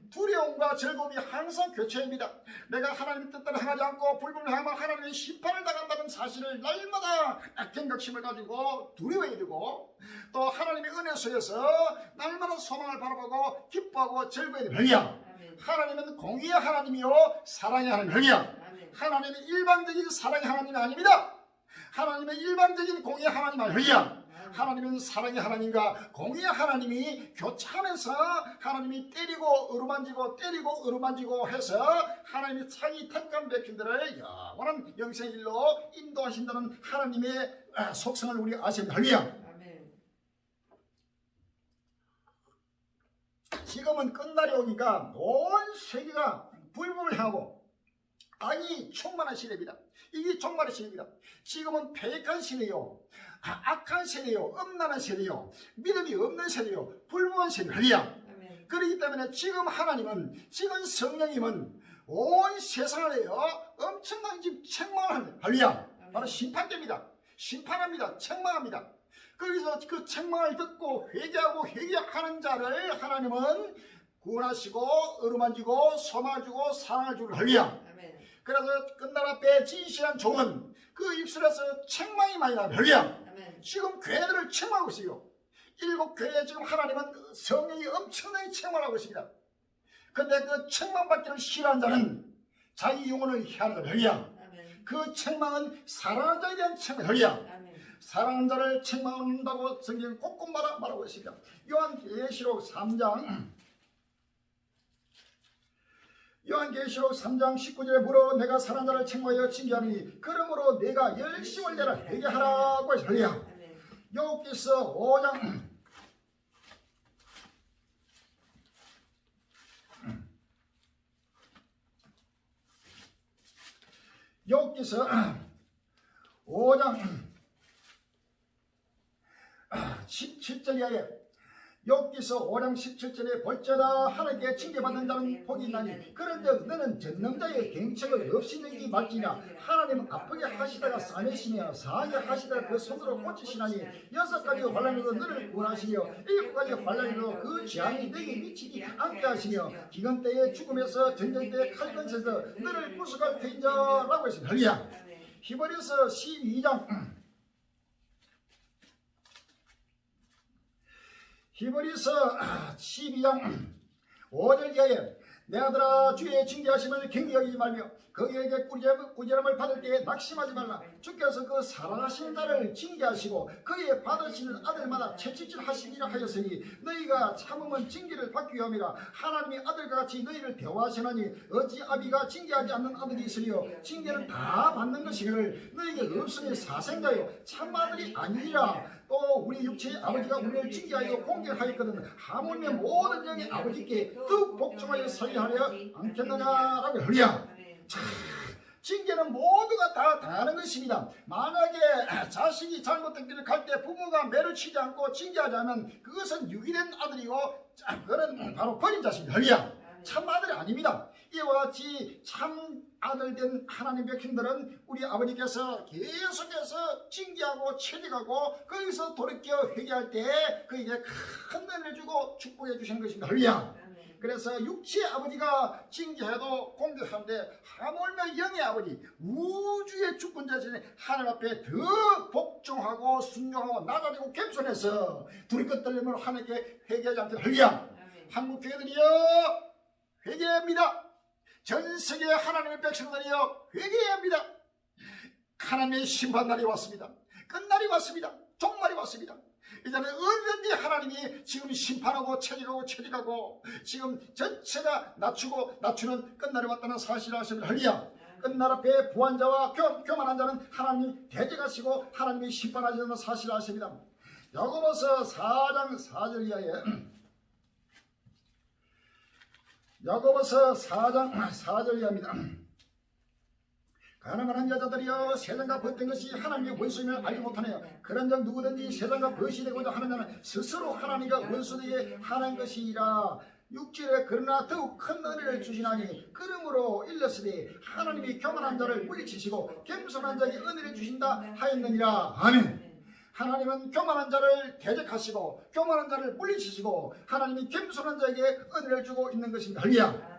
두려움과 즐거움이 항상 교체입니다. 내가 하나님의 뜻대로 행하지 않고 불법을 행하면 하나님의 심판을 당한다는 사실을 날마다 경각심을 가지고 두려워해야 되고 또 하나님의 은혜 속에서 날마다 소망을 바라보고 기뻐하고 즐거워해야 됩니다. 하나님은 공의의 하나님이요 사랑의 하나님. 하나님은 일방적인 사랑의 하나님이 아닙니다. 하나님은 일방적인 공의의 하나님 아닙니다. 하나님은 사랑의 하나님과 공의의 하나님이 교차하면서 하나님이 때리고 어루만지고 해서 하나님이 자기 택한 백성들을 영원한 영생의 길로 인도하신다는 하나님의 속성을 우리 아십니다. 할렐루야. 지금은 끝날이 오니까 온 세계가 불법을 향하고 악이 충만한 시대입니다. 이게 종말의 시대입니다. 지금은 패역한 시대요, 악한 세대요, 엄난한 세대요, 믿음이 없는 세대요, 불법한 세대요. 할렐루야. 그렇기 때문에 지금 하나님은, 지금 성령님은 온 세상을 엄청난 지금 책망을 합니다. 할렐루야. 바로 심판됩니다. 심판합니다. 책망합니다. 거기서 그 책망을 듣고 회개하는 자를 하나님은 구원하시고 어루만지고 소망을 주고 사랑을 주고. 할렐루야. 그래서 끝날 앞에 진실한 종은 그 입술에서 책망이 많이 나요. 할렐루야. 지금 교회들을 책망하고 있어요. 7교회에 지금 하나님은 성령이 엄청나게 책망하고 있습니다. 그런데 그 책망받기를 싫어하는 자는 자기 영혼을 해하는 거예요. 할렐루야. 그 책망은 사랑하는 자에 대한 책망. 할렐루야. 사랑하는 자를 책망한다고 성경은 꼭꼭 말하고 있습니다. 요한계시록 3장 19절에 물어 내가 사랑하는 자를 책망하여 징계하니 그러므로 내가 열심을 내라 회개하라고 해서. 할렐루야. 여호와께서 5장 17절에 여호와께서 5장 17절에 볼지어다 하나님께 징계받는 자는 복이 있나니 그런데 너는 전능자의 경책을 없이 너희에게 말지냐 하나님은 아프게 하시다가 싸매시며 상하게 하시다가 그 손으로 고치시나니 6가지 환난으로 너를 구원하시며 7가지 환난으로 그 재앙이 너희에게 미치지 않게 하시며 기근 때에 죽음에서 전쟁 때에 칼건에서 너를 구속할 터인자라고 했습니다. 할렐루야. 히브리서 12장 5절 이하에 내 아들아 주의 징계하심을 경계하지 말며 거기에게 꾸지람을 받을 때에 낙심하지 말라. 주께서 그 사랑하시는 자를 징계하시고 그의 받으시는 아들마다 채찍질 하시리라 하였으니 너희가 참으면 징계를 받기 위함이라. 하나님이 아들과 같이 너희를 대화하시나니 어찌 아비가 징계하지 않는 아들이 있으리요. 징계는 다 받는 것이거늘 너희에게 없으니 사생자요 참 아들이 아니니라. 또 우리 육체의 아버지가 우리를 징계하여 공격하였거든 하물며 모든 영의 아버지께 더 복종하여 살려하려 않겠느냐라고. 할렐루야. 징계는 모두가 다 당하는 것입니다. 만약에 자식이 잘못된 길을 갈 때 부모가 매를 치지 않고 징계하지 않으면 그것은 유기된 아들이고 그거는 바로 버린 자식입니다. 할렐루야. 참 아들이 아닙니다. 이와 같이 참 아들 된 하나님 백성들은 우리 아버지께서 계속해서 징계하고 체득하고 거기서 돌이켜 회개할 때 그에게 큰 은혜를 주고 축복해 주시는 것입니다. 할렐루야. 그래서 육체의 아버지가 징계해도 공격하는데 하물며 영의 아버지 우주의 주권자신 하나님 앞에 더 복종하고 순종하고 낮아지고 겸손해서 두리껏 떨림으로 하나님께 회개하지 않게 할렐루야. 한국 교회들이여 회개합니다. 전 세계 하나님의 백성들이여 회개합니다. 하나님의 심판날이 왔습니다. 끝날이 왔습니다. 종말이 왔습니다. 이제는 언제든지 하나님이 지금 심판하고 체득하고 지금 전체가 낮추는 끝날이 왔다는 사실을 아십니다. 할렐루야. 끝날 앞에 부한 자와 교만한 자는 하나님이 대적하시고 하나님이 심판하시는 사실을 아십니다. 야고보서 4장 4절 이하에 야고보서 4장 4절 이하입니다. 가난한 여자들이여 세상과 벗된 것이 하나님의 원수임을 알지 못하네요. 그런 자 누구든지 세상과 벗이 되고자 하는 자는 스스로 하나님과 원수되게 하는 것이라. 6절에 그러나 더욱 큰 은혜를 주시나니 그러므로 일렀으되 하나님이 교만한 자를 물리치시고 겸손한 자에게 은혜를 주신다 하였느니라. 아멘. 하나님은 교만한 자를 대적하시고 교만한 자를 물리치시고 하나님이 겸손한 자에게 은혜를 주고 있는 것입니다. 할렐루야.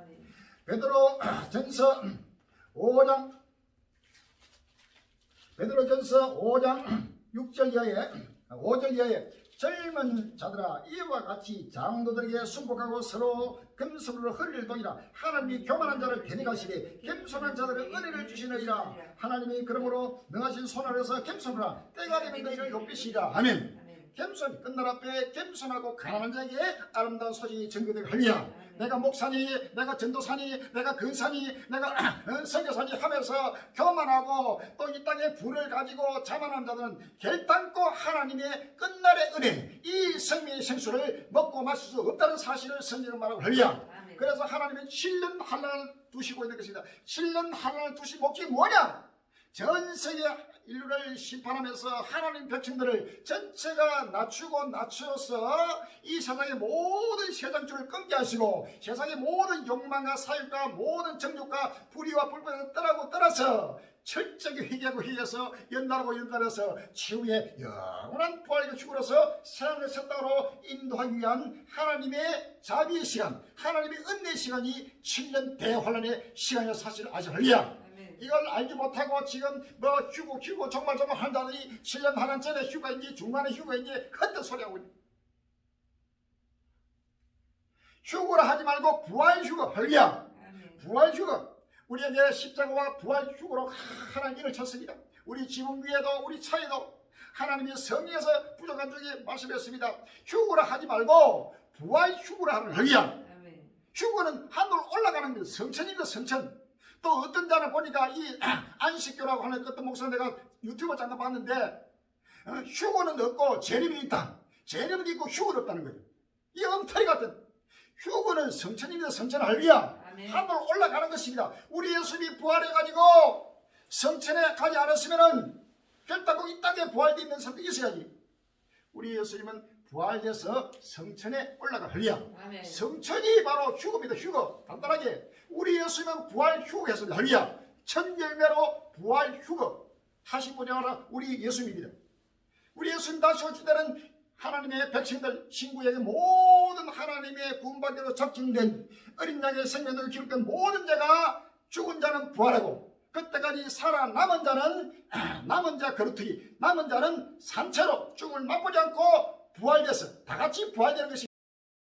베드로전서 5장 6절 이하에 5절 이하에 젊은 자들아 이와 같이 장로들에게 순복하고 서로 겸손으로 허리를 동이라. 하나님이 교만한 자를 대적하시되 겸손한 자들은 은혜를 주시느니라. 하나님이 그러므로 능하신 손 아래서 겸손하라. 때가 되면 너희를 높이시리라. 아멘. 겸손, 끝날 앞에 겸손하고 가난한 자에게 아름다운 소식이 전개되고 할렐루야. 내가 목사니, 내가 전도사니, 내가 근사니, 내가 선교사니 하면서 교만하고 또 이 땅에 부를 가지고 자만한 자들은 결단코 하나님의 끝날의 은혜, 이 생명의 생수를 먹고 마실 수 없다는 사실을 성경은 말하고 할렐루야. 그래서 하나님은 7년 환난을 두시고 있는 것입니다. 7년 환난을 두신 목적이 뭐냐? 전 세계 인류를 심판하면서 하나님 백성들을 전체가 낮추어서 이 세상의 모든 세상줄을 끊게 하시고 세상의 모든 욕망과 사욕과 모든 정욕과 불의와 불법을 떠나서 철저히 회개해서 연달아서 최후의 영원한 부활의 휴거로서 세상을 새 땅으로 인도하기 위한 하나님의 자비의 시간, 하나님의 은혜의 시간이 7년 대환란의 시간이라는 사실을 아시죠? 할렐루야. 이걸 알지 못하고 지금 뭐 휴고 정말 한다더니 7년 환란 전에 휴가인지 중간에 휴가인지 헛된 소리하고 있는. 휴고를 하지 말고 부활 휴거. 할렐루야. 부활 휴거. 우리에게 십자가와 부활 휴거로 하나님 일을 쳤습니다. 우리 지붕 위에도 우리 차에도 하나님이 성령에서 부족한 적이 말씀했습니다. 휴거를 하지 말고 부활 휴거를 하는. 할렐루야. 휴거는 하늘로 올라가는 것, 성천입니다. 성천. 또 어떤 자는 보니까 이 안식교라고 하는 어떤 목사님 내가 유튜브 잠깐 봤는데 휴거는 없고 재림이 있다. 재림은 있고 휴거는 없다는 거예요. 이 엉터리 같은. 휴거는 성천입니다. 성천. 할렐루야. 하늘로 올라가는 것입니다. 우리 예수님이 부활해가지고 성천에 가지 않았으면은 결단코 이 땅에 부활되어 있는 사람도 있어야지. 우리 예수님은 부활해서 성천에 올라가. 할렐루야. 성천이 바로 휴거입니다. 휴거. 간단하게 우리 예수님은 부활 휴거했습니다. 할렐루야. 첫 열매로 부활 휴거 하신 분이 바로 우리 예수님입니다. 우리 예수님 다시 오실 때는 하나님의 백성들 신구에게 모든 하나님의 구원받기로 적증된 어린 양의 생명으로 기록된 모든 자가 죽은 자는 부활하고 그때까지 살아남은 자는 남은 자 거루트기 남은 자는 산채로 죽음을 맛보지 않고 부활돼서 다 같이 부활되는 것입니다.